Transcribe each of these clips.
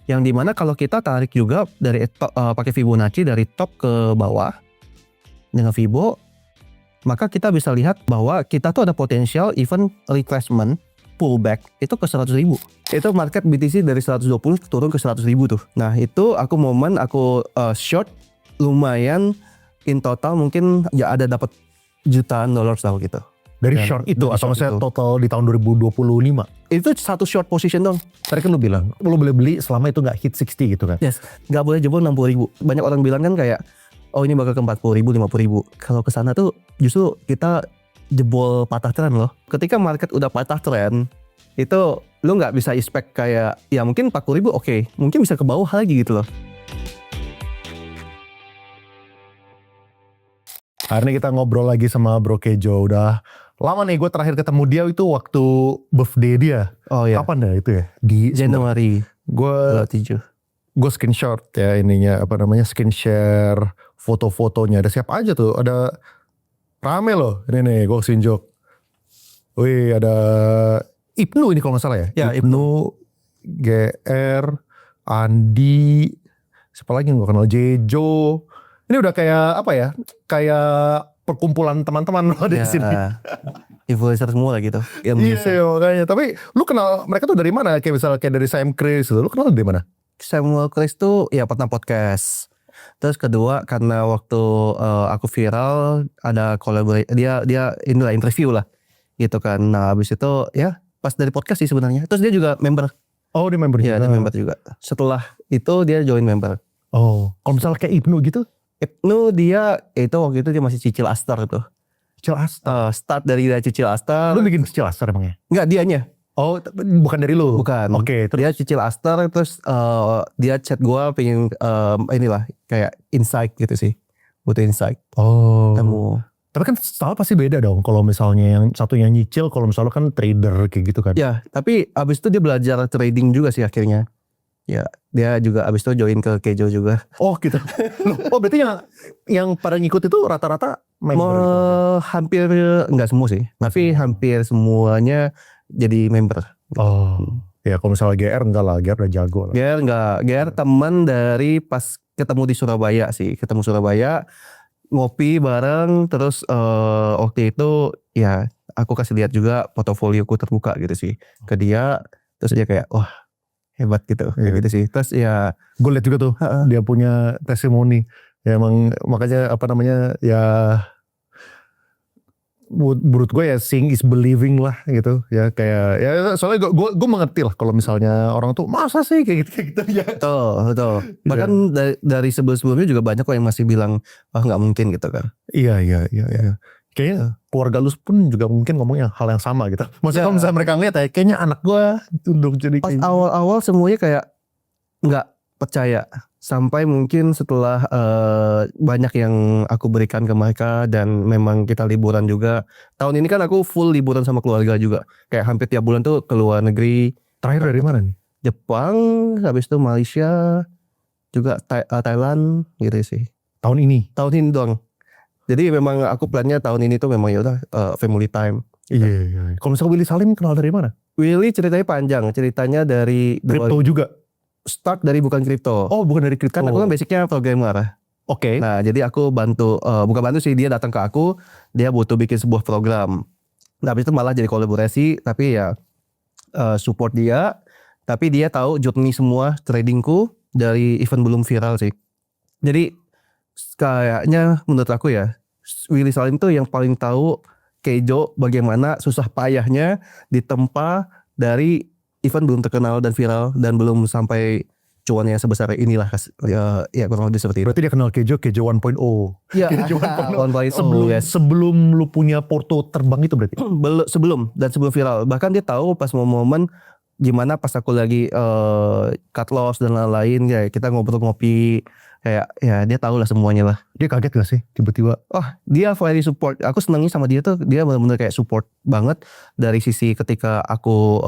Yang dimana kalau kita tarik juga dari pakai Fibonacci dari top ke bawah dengan Fibo, maka kita bisa lihat bahwa kita tuh ada potensial even retracement pullback itu ke 100.000. Itu market BTC dari 120 turun ke 100.000 tuh. Nah itu aku short lumayan, in total mungkin ya ada dapat jutaan dolar tahu gitu. Dari short itu atau maksudnya total di tahun 2025? Itu satu short position dong. Tadi kan lu bilang lu boleh beli selama itu gak hit 60 gitu kan? Yes, gak boleh jebol 60.000. Banyak orang bilang kan kayak, oh ini bakal ke 40.000, 50.000. Kalau kesana tuh justru kita jebol patah tren loh. Ketika market udah patah tren, itu lu gak bisa expect kayak, ya mungkin 40.000 oke. Mungkin bisa ke bawah lagi gitu loh. Hari ini kita ngobrol lagi sama Bro Kejo. Udah lama nih gue terakhir ketemu dia itu waktu birthday dia. Oh ya. Kapan dah itu ya? Di Januari gue 27. Gue screenshot ya ininya screen share foto-fotonya. Ada siapa aja tuh? Ada rame loh. Ini nih gue screenshot. Wih ada Ibnu ini kalau gak salah ya? Ya Ibnu, GR, Andi, siapa lagi yang gue kenal, Jejo. Ini udah kayak apa ya? Kayak perkumpulan teman-teman loh di sini. Influencer semua lah gitu. Iya makanya. Tapi lu kenal mereka tuh dari mana? Kayak misalnya kayak dari Sam Chris. Lu kenal dari mana? Samuel Chris tuh ya pernah podcast. Terus kedua karena waktu aku viral ada kolaborasi, dia inilah interview lah gitu kan. Nah habis itu ya pas dari podcast sih sebenarnya. Terus dia juga member. Oh dia member juga. Iya dia member juga. Setelah itu dia join member. Oh kalau misalnya kayak Ibnu gitu? Ibnu dia itu waktu itu dia masih cicil Astar tuh. Cicil Astar? Start dari dia cicil Astar. Lu bikin cicil Astar emangnya? Enggak dianya. Oh bukan dari lu? Bukan. Oke. Dia cicil Astar terus dia chat gue pengen inilah kayak insight gitu sih. Butuh insight. Oh. Temu. Tapi kan style pasti beda dong. Kalau misalnya yang satu yang nyicil, kalau misalnya kan trader kayak gitu kan. Ya tapi abis itu dia belajar trading juga sih akhirnya. Ya dia juga abis itu join ke Kejo juga. Oh gitu. Oh berarti yang pada ngikut itu rata-rata member gitu? Hampir enggak semua sih. Tapi hampir semuanya jadi member. Oh. Ya kalau misalnya GR enggak lah. GR udah jago lah. GR teman dari pas ketemu di Surabaya sih. Ketemu Surabaya. Ngopi bareng. Terus waktu itu ya aku kasih lihat juga portofolioku terbuka gitu sih. Ke dia. Terus dia kayak wah hebat gitu. Kayak gitu sih. Terus ya. Gue lihat juga tuh. Dia punya testimoni. Ya emang makanya ya. Menurut gue ya seeing is believing lah gitu ya kayak ya soalnya gue mengerti lah kalau misalnya orang tuh masa sih kayak gitu ya. Betul. Bahkan dari sebelumnya juga banyak kok yang masih bilang nggak mungkin gitu kan. Iya. Kayaknya keluarga lu pun juga mungkin ngomongnya hal yang sama gitu. Maksudnya kalau misalnya mereka ngeliat ya kayaknya anak gue untuk jadi pas awal-awal semuanya kayak nggak percaya. Sampai mungkin setelah banyak yang aku berikan ke mereka dan memang kita liburan juga. Tahun ini kan aku full liburan sama keluarga juga. Kayak hampir tiap bulan tuh ke luar negeri. Terakhir dari mana nih? Jepang, habis itu Malaysia, juga Thailand gitu sih. Tahun ini? Tahun ini doang. Jadi memang aku plannya tahun ini tuh memang ya udah family time. Gitu. Iya. Kalau misalnya Willy Salim kenal dari mana? Willy ceritanya panjang. Ceritanya dari kripto juga? Start dari bukan kripto. Oh bukan dari kripto. Kan aku kan basicnya programmer. Oke. Nah jadi aku bukan bantu sih, dia datang ke aku, dia butuh bikin sebuah program. Nah habis itu malah jadi kolaborasi, tapi ya support dia. Tapi dia tahu journey semua tradingku dari event belum viral sih. Jadi kayaknya menurut aku ya, Willy Salim tuh yang paling tahu Kejo bagaimana susah payahnya ditempa dari event belum terkenal dan viral dan belum sampai cuannya sebesar inilah ya kurang lebih seperti itu. Berarti dia kenal Kejo 1.0. Iya. Kejo 1.0. Sebelum lu punya porto terbang itu berarti? Sebelum viral. Bahkan dia tahu pas momen gimana pas aku lagi cut loss dan lain-lain ya kita ngobrol-ngopi kayak ya dia tahu lah semuanya lah. Dia kaget gak sih tiba-tiba? Oh dia very support. Aku senangnya sama dia tuh dia benar-benar kayak support banget dari sisi ketika aku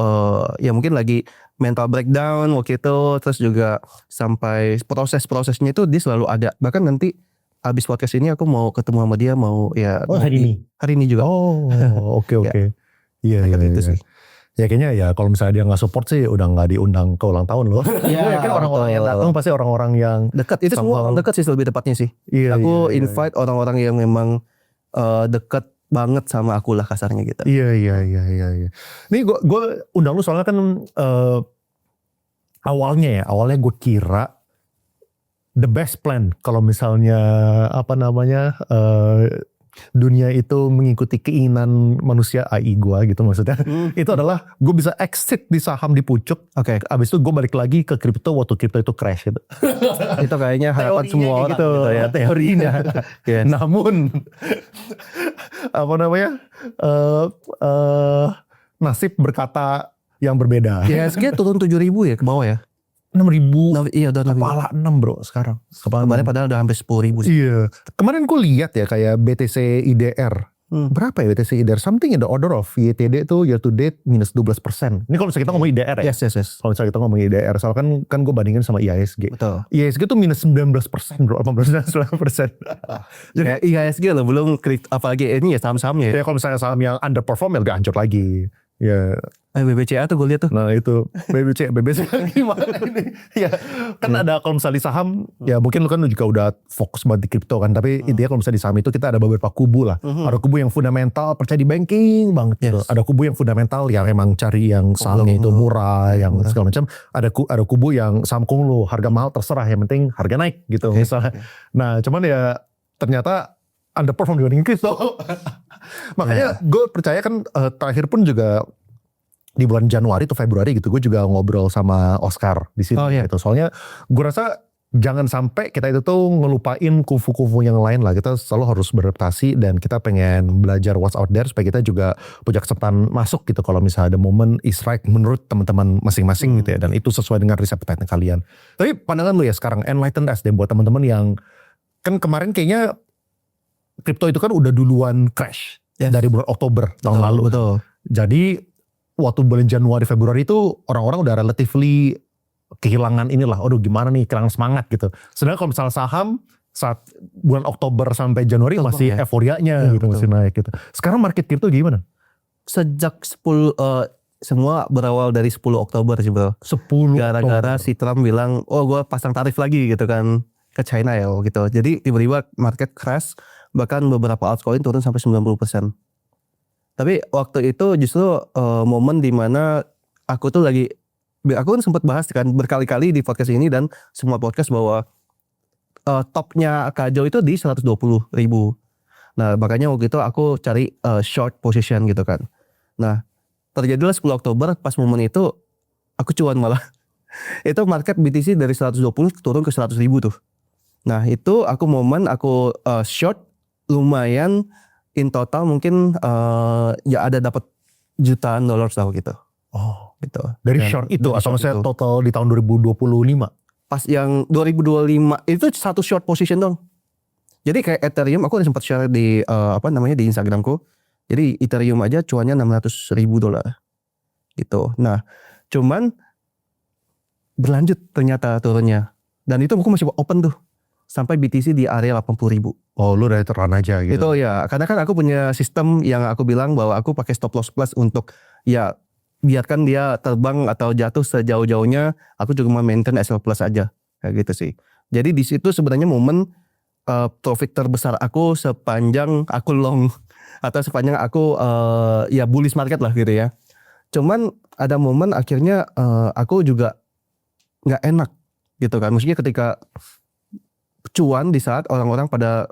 ya mungkin lagi mental breakdown waktu itu, terus juga sampai proses-prosesnya itu dia selalu ada. Bahkan nanti abis podcast ini aku mau ketemu sama dia mau ya. Oh hari ini? Hari ini juga. Oh oke. Iya. Gitu sih. Ya kayaknya ya kalau misalnya dia nggak support sih udah nggak diundang ke ulang tahun loh. Iya, Gue yakin orang-orang yang datang pasti orang-orang yang dekat. Itu semua orang dekat sih lebih tepatnya sih. iya, Aku iya, invite orang-orang yang memang dekat banget sama aku lah kasarnya gitu. Iya. Nih gue undang lu soalnya kan awalnya gue kira the best plan kalau misalnya dunia itu mengikuti keinginan manusia AI gue gitu maksudnya. Itu adalah gue bisa exit di saham di pucuk. Oke. Abis itu gue balik lagi ke kripto waktu kripto itu crash gitu. Itu kayaknya harapan Teorinya semua kayak orang gitu, gitu ya. teorinya. Yes. Namun nasib berkata yang berbeda. IHSG turun 7.000 ya ke bawah ya. 6.000. Iya udah 6.000. Kepala 6 bro sekarang. Kemarin padahal udah hampir 10.000 sih. Iya. Kemarin gue lihat ya kayak BTC IDR. Berapa ya BTC IDR? Something in the order of YTD itu year to date minus 12%. Ini kalau misalnya kita ngomong IDR ya. Yes. Kalau misalnya kita ngomong IDR. Soalnya kan gue bandingin sama IHSG. Betul. IHSG tuh minus 19% bro. 18-19%. Jadi IHSG loh belum apalagi ini ya saham-sahamnya ya. Ya kalau misalnya saham yang underperform ya lebih hancur lagi. Ya. BBCA tuh gue lihat tuh. Nah itu BBC gimana ini? Ya kan ada kalau misalnya di saham ya mungkin lu kan juga udah fokus banget di kripto kan. Tapi intinya kalau misalnya di saham itu kita ada beberapa kubu lah. Ada kubu yang fundamental percaya di banking banget gitu. Ada kubu yang fundamental yang emang cari yang sahamnya itu murah, yang segala macam. Ada kubu yang saham kunglu, harga mahal terserah, yang penting harga naik gitu misalnya. Nah cuman ya ternyata underperform dibanding kripto. Makanya gue percaya kan terakhir pun juga di bulan Januari atau Februari gitu gue juga ngobrol sama Oscar di situ gitu. Soalnya gue rasa jangan sampai kita itu tuh ngelupain kufu-kufu yang lain lah. Kita selalu harus beradaptasi dan kita pengen belajar what's out there supaya kita juga punya kesempatan masuk gitu kalau misalnya ada momen is right menurut teman-teman masing-masing gitu ya, dan itu sesuai dengan riset appetite kalian. Tapi pandangan lu ya sekarang enlighten us deh buat teman-teman yang kan kemarin kayaknya kripto itu kan udah duluan crash dari bulan Oktober tahun lalu. Betul. Jadi waktu bulan Januari Februari itu orang-orang udah relatively kehilangan inilah, aduh gimana nih, kehilangan semangat gitu. Sedangkan kalau misalnya saham saat bulan Oktober sampai Januari masih euforianya gitu, masih naik gitu. Sekarang market crypto gimana? Sejak semua berawal dari 10 Oktober sih bro. 10 Gara-gara si Trump bilang, oh gue pasang tarif lagi gitu kan ke China ya gitu. Jadi tiba-tiba market crash, bahkan beberapa altcoin turun sampai 90%. Tapi waktu itu justru momen dimana aku kan sempat bahas kan berkali-kali di podcast ini dan semua podcast bahwa topnya Kajo itu di 120.000. Nah makanya waktu itu aku cari short position gitu kan. Nah terjadilah 10 Oktober pas momen itu aku cuan malah. Itu market BTC dari 120 turun ke 100.000 tuh. Nah itu aku short lumayan. In total mungkin ya ada dapat jutaan dolar tahu gitu. Oh gitu. Dari short itu atau maksudnya total di tahun 2025? Pas yang 2025 itu satu short position dong. Jadi kayak Ethereum aku udah sempat share di di Instagramku. Jadi Ethereum aja cuannya 600.000 dolar gitu. Nah cuman berlanjut ternyata turunnya. Dan itu aku masih open tuh. Sampai BTC di area 80.000. Oh lu dari terang aja gitu. Itu ya, karena kan aku punya sistem yang aku bilang bahwa aku pakai stop loss plus untuk ya biarkan dia terbang atau jatuh sejauh-jauhnya, aku cuma maintain SL plus aja. Kayak gitu sih. Jadi di situ sebenarnya momen profit terbesar aku sepanjang aku long atau sepanjang aku ya bullish market lah gitu ya. Cuman ada momen akhirnya aku juga nggak enak gitu kan. Maksudnya ketika cuan di saat orang-orang pada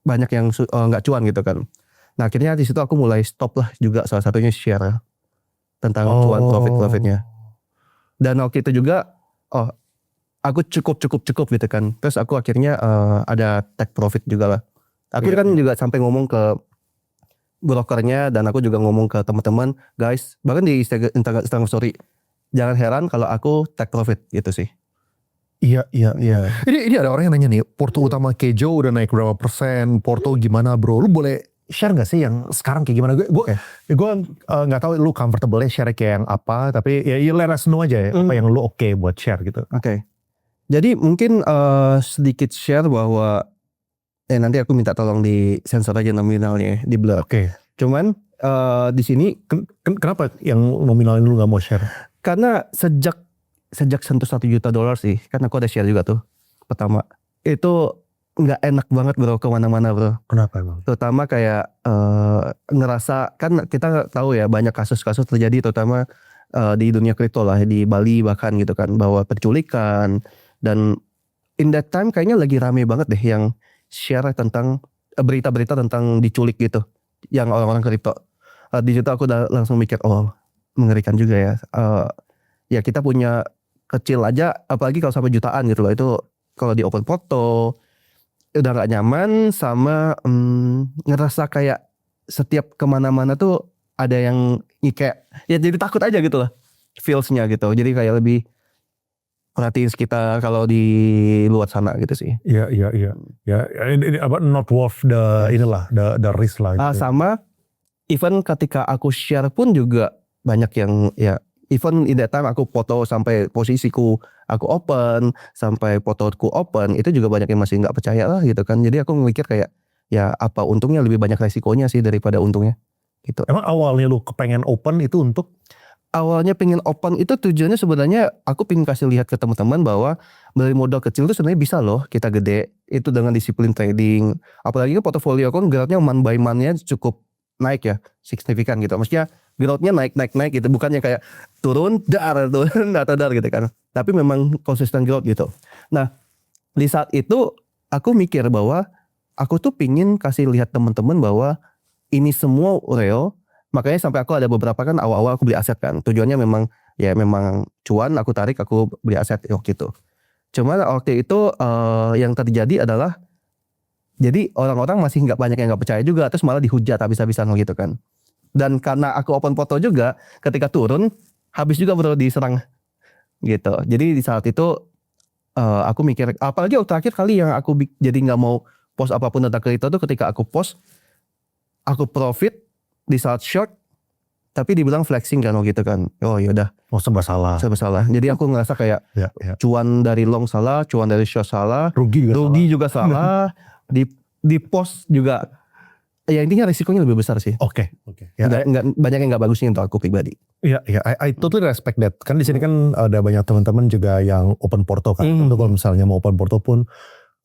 banyak yang nggak cuan gitu kan. Nah akhirnya di situ aku mulai stop lah juga, salah satunya share tentang cuan profitnya. Dan waktu itu juga aku cukup gitu kan. Terus aku akhirnya ada take profit juga lah. Aku kan juga sampai ngomong ke brokernya dan aku juga ngomong ke teman-teman, guys, bahkan di Instagram story, jangan heran kalau aku take profit gitu sih. Iya. Ini ada orang yang nanya nih, porto utama Kejo udah naik berapa persen? Porto gimana bro? Lu boleh share gak sih yang sekarang kayak gimana? Gue nggak tahu lu comfortable share kayak yang apa, tapi ya let us know aja ya apa yang lu oke buat share gitu. Oke. Jadi mungkin sedikit share bahwa nanti aku minta tolong di sensor aja nominalnya di blur. Oke. Cuman di sini Kenapa yang nominalnya lu nggak mau share? karena sejak sentuh $1 juta sih, kan aku ada share juga tuh pertama. Itu nggak enak banget bro kemana-mana bro. Kenapa emang? Terutama kayak ngerasa kan kita tahu ya banyak kasus-kasus terjadi terutama di dunia kripto lah di Bali bahkan gitu kan bahwa penculikan dan in that time kayaknya lagi rame banget deh yang share tentang berita-berita tentang diculik gitu yang orang-orang kripto. Di situ aku udah langsung mikir oh mengerikan juga ya. Ya kita punya kecil aja apalagi kalau sampai jutaan gitu loh itu kalau di open foto udah gak nyaman sama ngerasa kayak setiap kemana-mana tuh ada yang kayak ya jadi takut aja gitu lah feelsnya gitu jadi kayak lebih perhatiin sekitar kalau di luar sana gitu sih. Iya. Ya, ini apa not worth the inilah the risk lah. Gitu. Sama even ketika aku share pun juga banyak yang ya even in that time aku foto sampai posisiku aku open sampai fotoku open itu juga banyak yang masih nggak percaya lah gitu kan jadi aku mikir kayak ya apa untungnya lebih banyak resikonya sih daripada untungnya gitu. Emang awalnya lu kepengen open itu untuk? Awalnya pengen open itu tujuannya sebenarnya aku pengen kasih lihat ke teman-teman bahwa dari modal kecil itu sebenarnya bisa loh kita gede itu dengan disiplin trading apalagi kan portofolio aku geraknya month by month-nya cukup naik ya signifikan gitu maksudnya growth-nya naik gitu bukannya kayak turun dar gitu kan tapi memang konsisten growth gitu. Nah di saat itu aku mikir bahwa aku tuh pingin kasih lihat teman-teman bahwa ini semua real makanya sampai aku ada beberapa kan awal-awal aku beli aset kan tujuannya memang cuan aku tarik aku beli aset waktu itu cuman waktu itu yang terjadi adalah jadi orang-orang masih banyak yang nggak percaya juga terus malah dihujat habis-habisan gitu kan dan karena aku open foto juga ketika turun habis juga bro diserang gitu jadi di saat itu aku mikir apalagi waktu terakhir kali yang aku jadi nggak mau post apapun tentang kripto tuh ketika aku post aku profit di saat short tapi dibilang flexing kan gitu kan oh yaudah serba salah jadi aku ngerasa kayak ya. Cuan dari long salah cuan dari short salah rugi juga salah di post juga ya intinya risikonya lebih besar sih. Oke. Ya, nggak banyak yang nggak bagusnya untuk aku pribadi. Iya, I totally respect that. Kan di sini kan ada banyak teman-teman juga yang open porto kan. Untuk kalau misalnya mau open porto pun,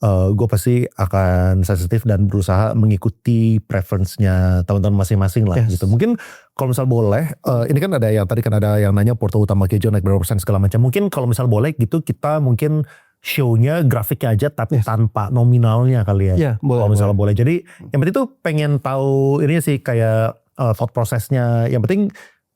gue pasti akan sensitif dan berusaha mengikuti preference-nya teman-teman masing-masing lah gitu. Mungkin kalau misal boleh, ini kan ada yang tadi kan ada yang nanya porto utama Kejo naik berapa persen segala macam. Mungkin kalau misal boleh gitu kita mungkin show-nya grafiknya aja tapi tanpa nominalnya kali ya. Kalau misalnya boleh. Jadi yang penting tuh pengen tahu ini sih kayak thought prosesnya. Yang penting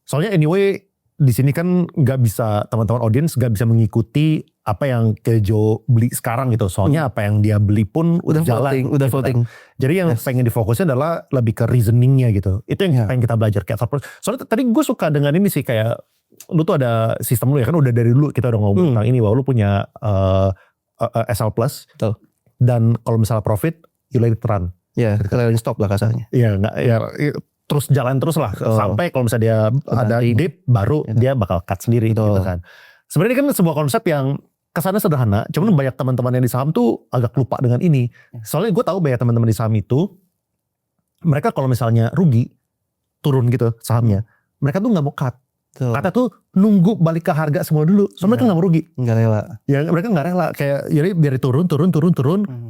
soalnya anyway di sini kan nggak bisa teman-teman audience nggak bisa mengikuti apa yang Kejo beli sekarang gitu. Soalnya apa yang dia beli pun udah jalan. Udah voting. Jadi yang pengen difokusnya adalah lebih ke reasoningnya gitu. Itu yang pengen kita belajar kayak thought process. Soalnya tadi gue suka dengan ini sih kayak lu tuh ada sistem lu ya kan udah dari dulu kita udah ngomong tentang ini bahwa lu punya SL Plus dan kalau misalnya profit you let it run. Ya, kalian stop lah kasarnya. Iya, terus jalan terus lah sampai kalau misalnya dia ada dip baru dia bakal cut sendiri gitu kan. Sebenarnya kan sebuah konsep yang kesannya sederhana, cuman banyak teman-teman yang di saham tuh agak lupa dengan ini. Soalnya gue tahu banyak teman-teman di saham itu mereka kalau misalnya rugi turun gitu sahamnya, mereka tuh nggak mau cut. Kata tuh nunggu balik ke harga semua dulu. Soalnya mereka gak mau rugi. Gak rela. Ya mereka gak rela. Kayak jadi biar turun.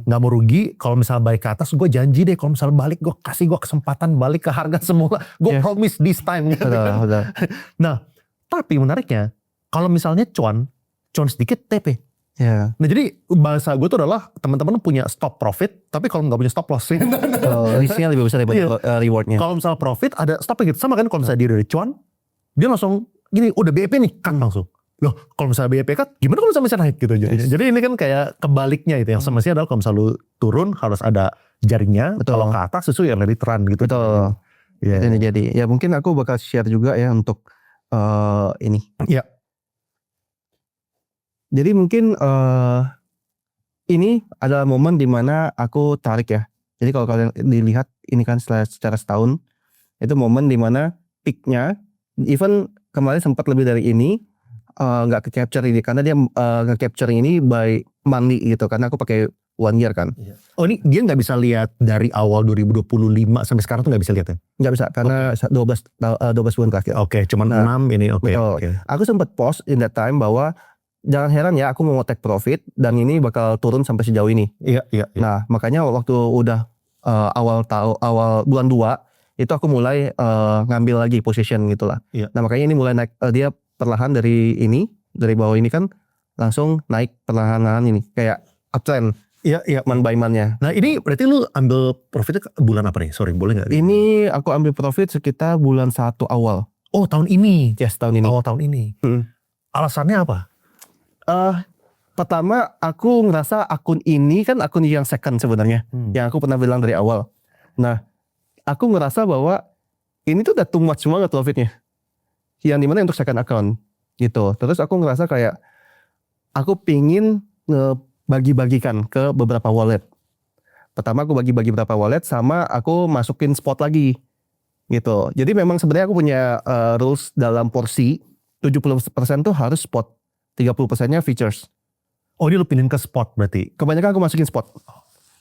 Gak mau rugi. Kalau misalnya balik ke atas gue janji deh. Kalau misalnya balik gue kasih gue kesempatan balik ke harga semula. Gue promise this time. Betul. Nah tapi menariknya. Kalau misalnya cuan sedikit TP. Ya. Nah jadi bahasa gue tuh adalah teman-teman punya stop profit. Tapi kalau gak punya stop loss. Risknya lebih besar daripada rewardnya. Kalau misalnya profit ada stop gitu. Sama kan kalau misalnya dia dari cuan. Dia langsung gini udah BEP nih kan langsung. Loh kalau misalnya BEP kan gimana kalau misalnya naik gitu. Jadi ini kan kayak kebaliknya itu. Yang semestinya adalah kalau misalnya lu turun harus ada jaringnya. Kalau ke atas itu ya let it run gitu. Betul. Ini jadi ya mungkin aku bakal share juga ya untuk ini. Iya. Jadi mungkin ini adalah momen dimana aku tarik ya. Jadi kalau kalian dilihat ini kan secara setahun itu momen dimana peaknya even kemarin sempat lebih dari ini nggak ke capture ini karena dia nge-capture ini by monthly gitu karena aku pakai 1 year kan. Oh ini dia nggak bisa lihat dari awal 2025 sampai sekarang tuh nggak bisa lihat ya? Nggak bisa karena 12 bulan terakhir. Oke, cuman 6 ini oke. Betul. Oke. Aku sempat post in that time bahwa jangan heran ya aku mau take profit dan ini bakal turun sampai sejauh ini. Iya. Nah makanya waktu udah awal bulan 2 itu aku mulai ngambil lagi position gitulah. Iya. Nah makanya ini mulai naik, dia perlahan dari bawah ini kan langsung naik perlahan-lahan ini kayak uptrend. Iya. Man by man-nya. Nah ini berarti lu ambil profitnya bulan apa nih? Sorry boleh nggak? Ini aku ambil profit sekitar bulan 1 awal. Oh tahun ini? Yes, tahun ini. Awal tahun ini. Alasannya apa? Pertama aku ngerasa akun ini kan akun yang second sebenarnya. Yang aku pernah bilang dari awal. Nah aku ngerasa bahwa ini tuh udah too much banget profitnya. Yang dimana untuk second account gitu. Terus aku ngerasa kayak aku pingin bagi-bagikan ke beberapa wallet. Pertama aku bagi-bagi beberapa wallet sama aku masukin spot lagi gitu. Jadi memang sebenarnya aku punya rules dalam porsi 70% tuh harus spot, 30%-nya features. Oh ini lu pindahin ke spot berarti? Kebanyakan aku masukin spot.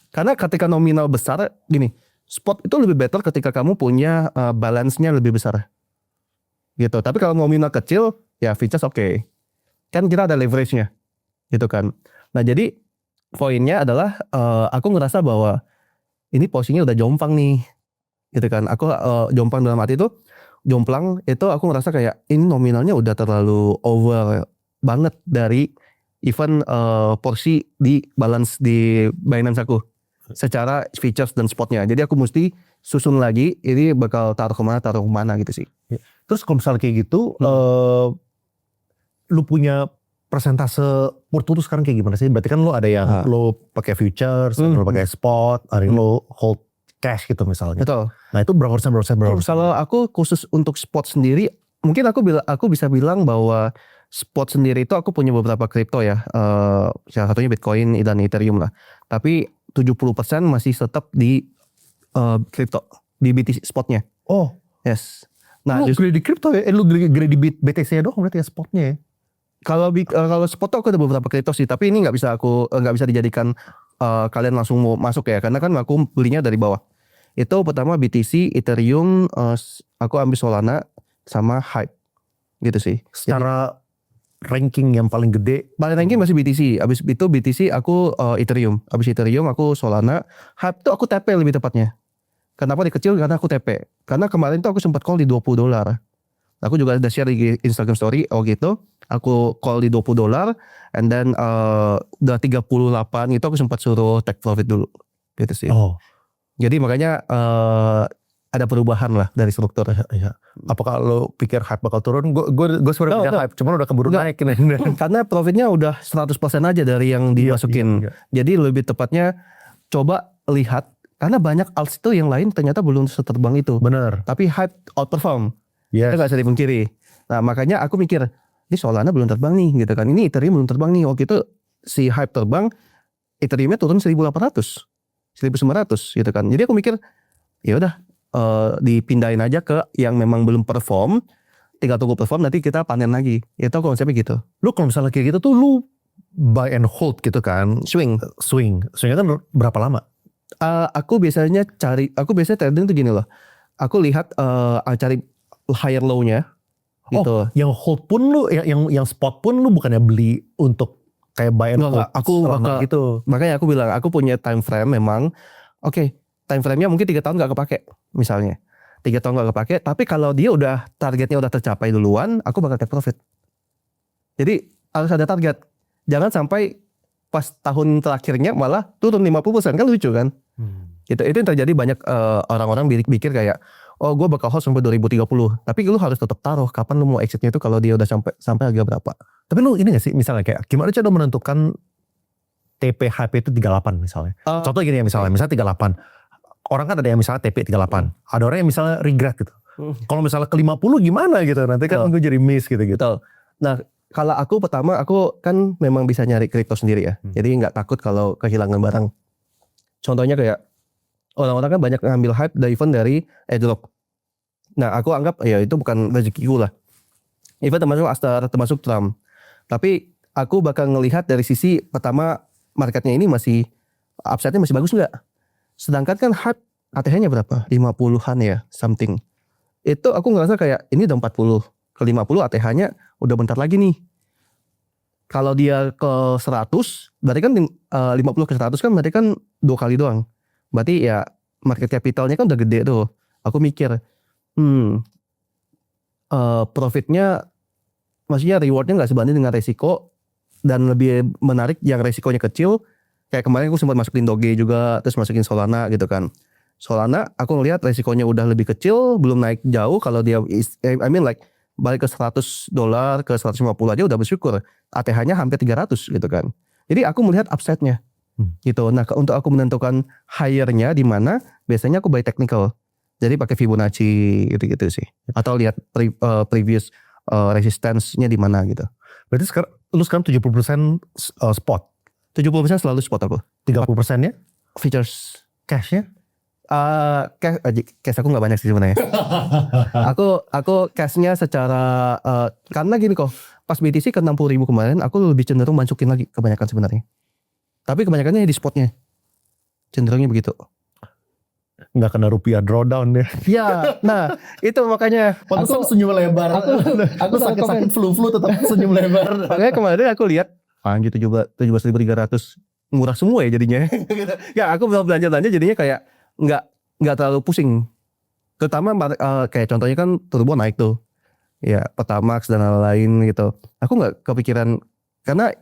Karena ketika nominal besar gini, spot itu lebih better ketika kamu punya balance-nya lebih besar. Gitu. Tapi kalau nominal kecil ya features oke. Kan kita ada leverage-nya. Gitu kan. Nah jadi poinnya adalah aku ngerasa bahwa ini posisinya udah jomplang nih, gitu kan. Aku jomplang dalam arti itu, jomplang itu aku ngerasa kayak ini nominalnya udah terlalu over banget dari even porsi di balance di Binance aku, secara features dan spotnya. Jadi aku mesti susun lagi, ini bakal taruh kemana gitu sih. Terus kalau misalnya kayak gitu, lu punya persentase porto tuh sekarang kayak gimana sih? Berarti kan lo ada yang lo pakai futures, lo pakai spot, ada yang lo hold cash gitu misalnya. Betul. Nah itu berapa persen? Kalau aku khusus untuk spot sendiri, mungkin aku bisa bilang bahwa spot sendiri itu aku punya beberapa kripto ya. Salah satunya Bitcoin dan Ethereum lah. Tapi 70% masih tetap di kripto, di BTC spotnya. Oh. Yes. Nah, lu gede di kripto ya? Lu gede di BTC ya doang berarti ya spotnya ya? Kalau spot tuh aku ada beberapa kripto sih, tapi ini nggak bisa dijadikan kalian langsung mau masuk ya, karena kan aku belinya dari bawah. Itu pertama BTC, Ethereum, aku ambil Solana sama Hype, gitu sih. Secara ranking yang paling gede, paling ranking masih BTC. Abis itu BTC aku Ethereum, abis Ethereum aku Solana, Hype tuh aku TP lebih tepatnya. Kenapa dikecil? Karena aku TP. Karena kemarin tuh aku sempat call di $20. Aku juga ada share di Instagram story gitu. Aku call di $20 and then udah 38 itu aku sempat suruh take profit dulu gitu sih. Oh. Jadi makanya ada perubahan lah dari struktur. Ya. Apakah lo pikir Hype bakal turun? Gue sebenarnya pikir Hype, cuman udah keburu naik. Karena profitnya udah 100% aja dari yang dimasukin. Iya. Jadi lebih tepatnya coba lihat, karena banyak alts itu yang lain ternyata belum seterbang itu. Bener. Tapi Hype outperform. Yes. Itu gak bisa dipungkiri. Nah makanya aku mikir, ini Solana belum terbang nih gitu kan. Ini Ethereum belum terbang nih. Waktu itu si Hype terbang, Ethereumnya turun 1.800, 1.900 gitu kan. Jadi aku mikir, ya udah dipindahin aja ke yang memang belum perform. Tinggal tunggu perform, nanti kita panen lagi. Itu konsepnya gitu. Lu kalau misalnya kayak gitu tuh lu buy and hold gitu kan? Swingnya kan berapa lama? Aku biasanya trading tuh gini loh. Aku lihat cari higher low-nya gitu. Oh, yang hold pun lu, yang spot pun lu bukannya beli untuk kayak buy and hold? Aku bakal gitu. Makanya aku bilang aku punya time frame memang. Oke, time frame-nya mungkin 3 tahun gak kepake misalnya. 3 tahun gak kepake, tapi kalau dia udah targetnya udah tercapai duluan, aku bakal take profit. Jadi harus ada target. Jangan sampai pas tahun terakhirnya malah turun 50%, kan lucu kan? Itu yang terjadi banyak orang-orang pikir kayak, oh gue bakal hold sampai 2030. Tapi lu harus tetap taruh kapan lu mau exitnya itu kalau dia udah sampai harga berapa. Tapi lu ini gak sih misalnya kayak gimana cara menentukan TP-HP itu 38 misalnya. Contoh gini ya misalnya 38. Orang kan ada yang misalnya TP 38. Ada orang yang misalnya regret gitu. Kalau misalnya ke 50 gimana gitu. Nanti kan gue jadi miss gitu. Nah kalau aku pertama aku kan memang bisa nyari kripto sendiri ya. Jadi gak takut kalau kehilangan barang. Contohnya kayak orang-orang kan banyak ngambil hype even dari airdrop. Nah aku anggap ya itu bukan rezekiku lah. Even termasuk Astar, termasuk Trump. Tapi aku bakal ngelihat dari sisi pertama marketnya ini masih upside-nya masih bagus nggak? Sedangkan kan HYPE ATH-nya berapa? 50-an ya, something. Itu aku ngerasa kayak ini udah 40 ke 50 ATH-nya udah bentar lagi nih. Kalau dia ke 100, berarti kan 50 ke 100 kan berarti kan 2 kali doang. Berarti ya market capitalnya kan udah gede tuh. Aku mikir, profitnya, maksudnya rewardnya nggak sebanding dengan resiko, dan lebih menarik yang resikonya kecil. Kayak kemarin aku sempat masukin Doge juga, terus masukin Solana gitu kan. Solana aku ngelihat resikonya udah lebih kecil, belum naik jauh. Kalau dia balik ke $100 ke 150 aja udah bersyukur. ATH-nya hampir 300 gitu kan. Jadi aku melihat upside-nya gitu. Nah, untuk aku menentukan higher-nya di mana, biasanya aku buy technical. Jadi pakai Fibonacci gitu-gitu sih. Atau lihat previous resistance-nya di mana gitu. Berarti sekarang 70% spot. 70% selalu spot aku. 30%-nya Features. cash-nya? Cash aku nggak banyak sih sebenarnya. aku cashnya secara karena gini kok, pas BTC ke 60.000 kemarin, aku lebih cenderung masukin lagi kebanyakan sebenarnya. Tapi kebanyakannya di spotnya, cenderungnya begitu. Nggak kena rupiah drawdown ya. Ya, nah itu makanya Pantesan senyum lebar. Aku sakit-sakit flu tetap senyum lebar. Makanya kemarin aku lihat anjir 17.300 murah semua ya jadinya. Ya aku belanja jadinya kayak nggak terlalu pusing. Terutama kayak contohnya kan Turbo naik tuh. Ya, Pertamax dan lain-lain gitu. Aku nggak kepikiran karena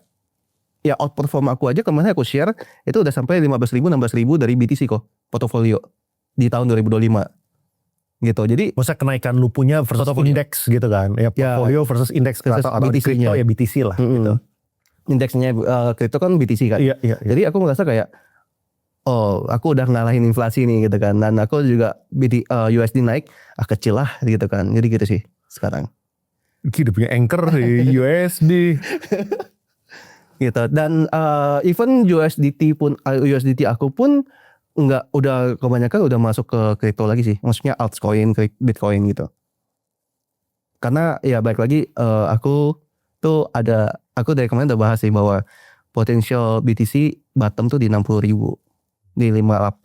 ya outperform aku aja kemarin aku share itu udah sampai 15.000 16.000 dari BTC kok portofolio di tahun 2025. Gitu. Jadi maksudnya kenaikan lu punya versus indeks gitu kan. Ya portfolio versus indeks atau BTC-nya ya BTC lah gitu. Indeksnya kripto kan BTC kan. Iya. Jadi aku ngerasa kayak aku udah ngalahin inflasi nih gitu kan. Dan aku juga USD naik, kecil lah gitu kan. Jadi gitu sih sekarang. Udah punya anchor di USD. Gitu. Dan even USDT aku pun udah kebanyakan udah masuk ke kripto lagi sih. Maksudnya altcoin, Bitcoin gitu. Karena ya balik lagi aku dari kemarin udah bahas sih bahwa potensial BTC bottom tuh di 60.000. Di 59.000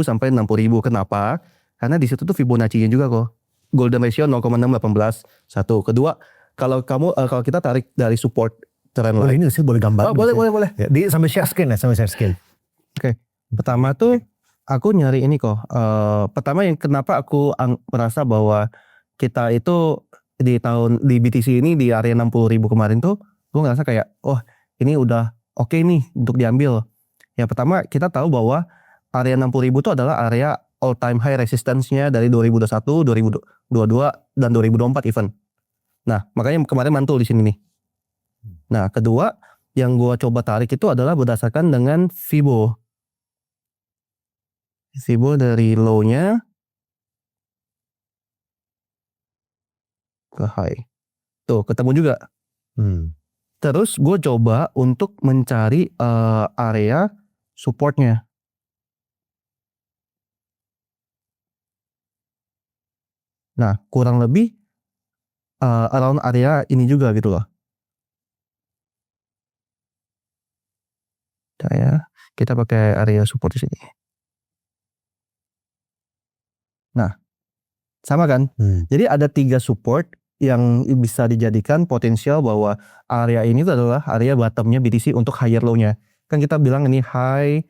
sampai 60.000. Kenapa? Karena di situ tuh Fibonacci-nya juga kok. Golden ratio 0,618. Satu. Kedua, kalau kita tarik dari support trend line. Ini sih boleh gambar. Boleh. Ya, sampai share screen. Oke. Pertama tuh aku nyari ini kok. Pertama yang kenapa aku merasa bahwa kita itu di BTC ini di area 60.000 kemarin tuh, gue ngerasa kayak, ini udah oke nih untuk diambil. Yang pertama kita tahu bahwa area 60.000 itu adalah area all time high resistance-nya dari 2021, 2022 dan 2024 even. Nah, makanya kemarin mantul di sini nih. Nah, kedua yang gua coba tarik itu adalah berdasarkan dengan Fibo. Fibo dari low-nya ke high. Tuh, ketemu juga. Terus gue coba untuk mencari area supportnya. Nah, kurang lebih around area ini juga gitu loh. Kita pakai area support di sini. Nah, sama kan? Jadi ada 3 support yang bisa dijadikan potensial bahwa area ini tuh adalah area bottomnya BTC untuk higher low-nya. Kan kita bilang ini high,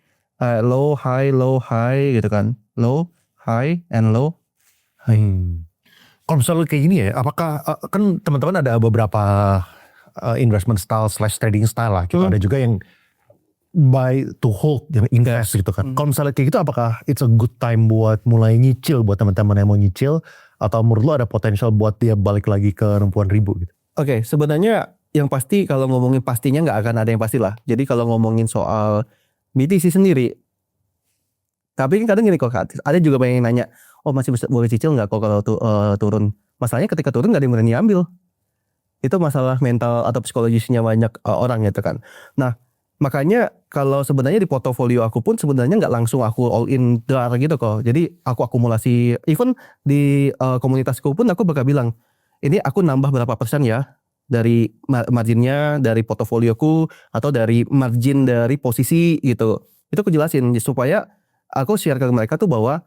low, high, low, high gitu kan. Low, high, and low, high. Kalau misalnya kayak gini ya, apakah kan teman-teman ada beberapa investment style / trading style lah. Gitu. Ada juga yang buy to hold, yang invest gitu kan. Kalau misalnya kayak gitu, apakah it's a good time buat mulai nyicil buat teman-teman yang mau nyicil, atau menurut lo ada potensial buat dia balik lagi ke 60.000 gitu? Oke, sebenarnya yang pasti kalau ngomongin pastinya nggak akan ada yang pasti lah. Jadi kalau ngomongin soal BTC sendiri, tapi kadang gini kok, ada juga banyak yang nanya, masih boleh cicil nggak kok kalau turun? Masalahnya ketika turun nggak ada yang berani ambil. Itu masalah mental atau psikologisnya banyak orang gitu kan. Nah, makanya kalau sebenarnya di portofolio aku pun sebenarnya nggak langsung aku all in dar gitu kok. Jadi aku akumulasi, even di komunitasku pun aku bakal bilang, ini aku nambah berapa persen ya dari marginnya, dari portofolioku, atau dari margin dari posisi gitu. Itu aku jelasin supaya aku share ke mereka tuh bahwa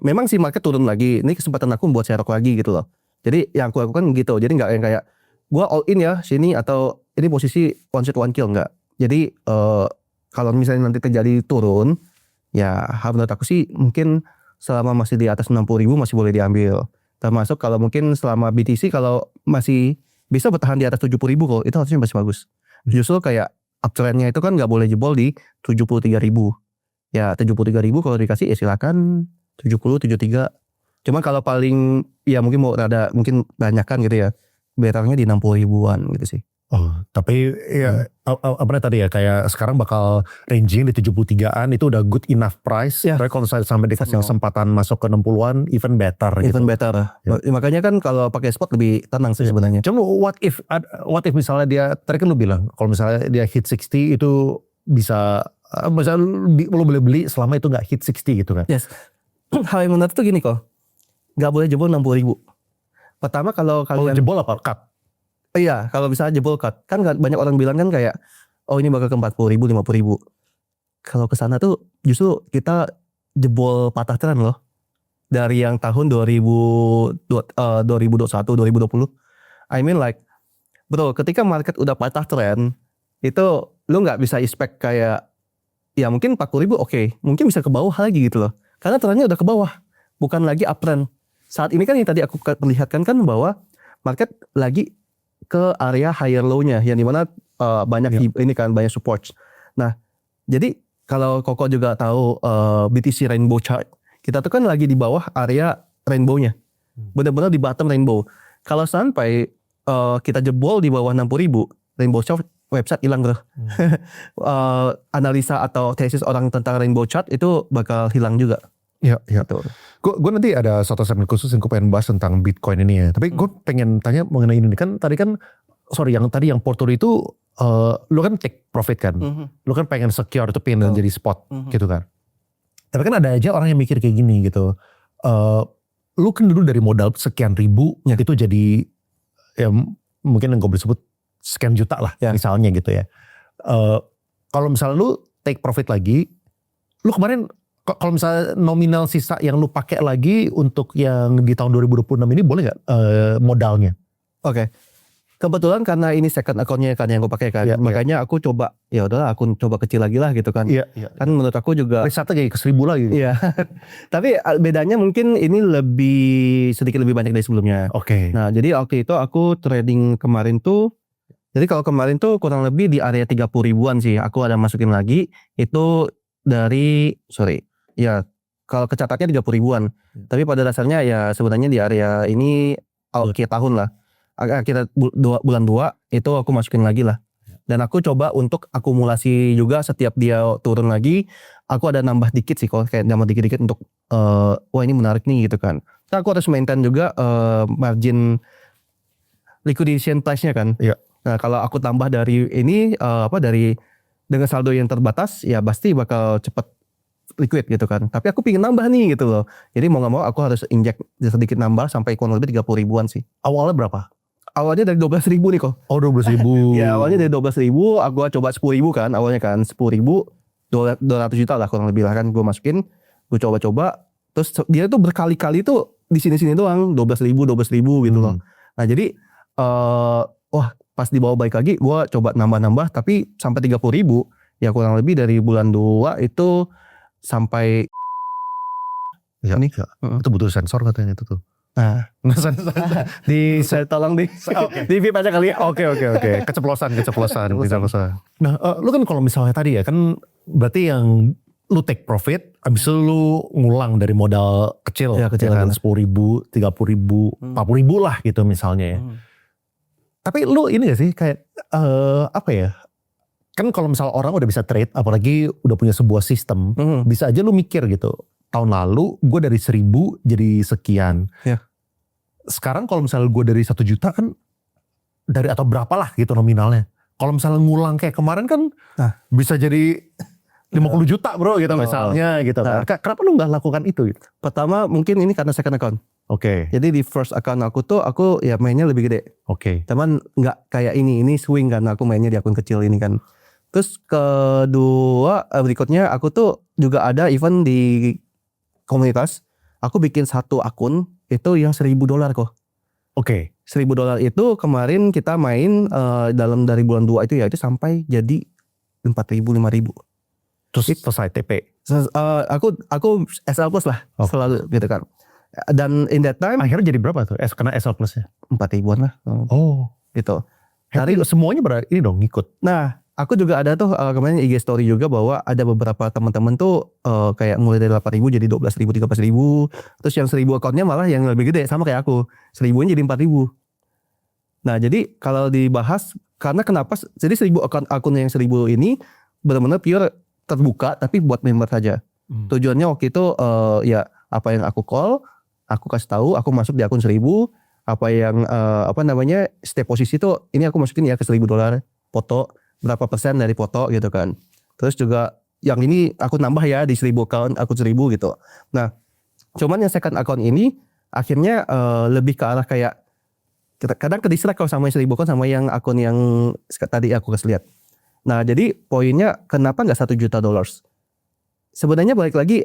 memang sih market turun lagi, ini kesempatan aku buat share lagi gitu loh. Jadi yang aku lakukan gitu, jadi nggak yang kayak gua all in ya sini atau ini posisi one shot one kill, nggak. Jadi kalau misalnya nanti terjadi turun, ya menurut aku sih mungkin selama masih di atas 60.000 masih boleh diambil. Termasuk kalau mungkin selama BTC kalau masih bisa bertahan di atas 70.000 kok, itu harusnya masih bagus. Justru kayak uptrendnya itu kan nggak boleh jebol di 73.000. Ya 73.000 kalau dikasih ya silakan 70, 73. Cuma kalau paling ya mungkin mau rada mungkin banyakan gitu ya, betternya di 60 ribuan gitu sih. Oh, tapi ya apa tadi ya kayak sekarang bakal ranging di 73-an itu udah good enough price. Ya. Tapi kalau saya sampai dikasih kesempatan masuk ke 60-an even better gitu. Even better. Ya. Makanya kan kalau pakai spot lebih tenang sih sebenarnya. Cuma what if misalnya dia tadi kan lu bilang kalau misalnya dia hit 60 itu bisa misalnya lu boleh beli selama itu nggak hit 60 gitu kan. Yes. Hal yang menarik tuh gini kok. Nggak boleh jebol 60.000. Pertama kalau Kalau kalian jebol apa cut? iya, kalau misalnya jebol cut, kan banyak orang bilang kan kayak, oh ini bakal ke 40.000, 50.000. Kalau ke sana tuh justru kita jebol patah tren loh. Dari yang tahun 2021, 2020. I mean like, bro, ketika market udah patah tren, itu lu nggak bisa expect kayak, ya mungkin 40.000 oke, mungkin bisa ke bawah lagi gitu loh. Karena trennya udah ke bawah, bukan lagi uptrend. Saat ini kan yang tadi aku perlihatkan kan bahwa market lagi ke area higher low-nya yang dimana banyak ini kan banyak support. Nah, jadi kalau Koko juga tahu BTC Rainbow chart, kita tuh kan lagi di bawah area rainbow-nya. Benar-benar di bottom rainbow. Kalau sampai kita jebol di bawah 60.000, Rainbow chart website hilang bro. Analisa atau tesis orang tentang Rainbow chart itu bakal hilang juga. Iya. Gue nanti ada satu segmen khusus yang gue pengen bahas tentang Bitcoin ini ya. Tapi gue pengen tanya mengenai ini kan tadi kan yang portfolio itu lu kan take profit kan. Lu kan pengen secure itu pengen jadi spot gitu kan. Tapi kan ada aja orang yang mikir kayak gini gitu. Lu kan dulu dari modal sekian ribu itu jadi ya mungkin yang gue boleh sebut sekian juta lah misalnya gitu ya. Kalau misalnya lu take profit lagi, lu kemarin kalau misalnya nominal sisa yang lu pakai lagi untuk yang di tahun 2026 ini boleh nggak modalnya? Oke. Kebetulan karena ini second account-nya kan yang gue pakai kan. Makanya aku coba ya udahlah aku coba kecil lagi lah gitu kan. Iya. Kan menurut aku juga risetnya kayak ke 1.000 lagi. Iya. Tapi bedanya mungkin ini sedikit lebih banyak dari sebelumnya. Oke. Nah, jadi waktu itu aku trading kemarin tuh, jadi kalau kemarin tuh kurang lebih di area 30 ribuan sih. Aku ada masukin lagi itu dari ya kalau kecatatnya 30 ribuan. Tapi pada dasarnya ya sebenarnya di area ini akhir tahun lah. Akhir bulan 2 itu aku masukin lagi lah. Dan aku coba untuk akumulasi juga setiap dia turun lagi. Aku ada nambah dikit sih, kalau kayak nambah dikit-dikit untuk wah ini menarik nih gitu kan. Nah, aku harus maintain juga margin liquidation price-nya kan. Iya. Nah, kalau aku tambah dari ini dari dengan saldo yang terbatas ya pasti bakal cepat liquid gitu kan. Tapi aku pingin nambah nih gitu loh. Jadi mau gak mau aku harus injek sedikit nambah sampai kurang lebih 30 ribuan sih. Awalnya berapa? Awalnya dari 12 ribu nih kok. Oh 12 ribu. Ya awalnya dari 12 ribu, aku coba 10 ribu kan awalnya kan. 10 ribu, 200 juta lah kurang lebih lah kan. Gue masukin, gue coba-coba. Terus dia tuh berkali-kali tuh di sini-sini doang. 12 ribu gitu loh. Nah jadi, wah pas dibawa balik lagi, gue coba nambah-nambah. Tapi sampai 30 ribu, ya kurang lebih dari bulan 2 itu sampai ya, nih itu butuh sensor katanya itu tuh. Nah, di saya tolong di VIP aja kali ya. Oke. Keceplosan. Nah, lu kan kalau misalnya tadi ya kan berarti yang lu take profit, abis itu lu ngulang dari modal kecil, ya kan 10 ribu, 30 ribu, 40 ribu lah gitu misalnya ya. Tapi lu ini gak sih kayak apa ya? Kan kalau misal orang udah bisa trade, apalagi udah punya sebuah sistem, bisa aja lu mikir gitu. Tahun lalu gue dari 1.000 jadi sekian. Ya. Sekarang kalau misalnya gue dari 1 juta kan dari atau berapa lah gitu nominalnya. Kalau misalnya ngulang kayak kemarin kan bisa jadi 50 juta bro gitu misalnya gitu. Nah, kenapa lu gak lakukan itu gitu? Pertama mungkin ini karena second account. Oke. Jadi di first account aku tuh aku ya mainnya lebih gede. Oke. Cuman nggak kayak ini swing kan, aku mainnya di akun kecil ini kan. Terus kedua berikutnya aku tuh juga ada event di komunitas. Aku bikin satu akun itu yang $1,000 kok. Oke. $1,000 itu kemarin kita main dalam dari bulan 2 itu ya itu sampai jadi 4.000 5.000. Terus selesai TP. Aku SL plus lah selalu gitu kan. Dan in that time Akhirnya jadi berapa tuh? Kena SL plusnya? 4.000-an lah. Oh. Gitu. Tapi semuanya ini dong ngikut. Nah, aku juga ada tuh kemarin IG story juga bahwa ada beberapa teman-teman tuh kayak mulai dari 8.000 jadi 12.000, 13.000. Terus yang 1.000 akunnya malah yang lebih gede sama kayak aku. 1.000-nya jadi 4.000. Nah, jadi kalau dibahas karena kenapa jadi 1.000 akun yang 1.000 ini benar-benar pure terbuka tapi buat member saja. Tujuannya waktu itu ya apa yang aku call, aku kasih tahu, aku masuk di akun 1.000, apa yang setiap posisi tuh ini aku masukin ya ke $1.000 foto, berapa persen dari foto gitu kan. Terus juga yang ini aku nambah ya di 1.000 account, akun 1.000 gitu. Nah, cuman yang second account ini akhirnya lebih ke arah kayak kadang ke distract kalau sama yang 1.000 account sama yang akun yang tadi aku kasih lihat. Nah, jadi poinnya kenapa nggak $1 juta? Sebenarnya balik lagi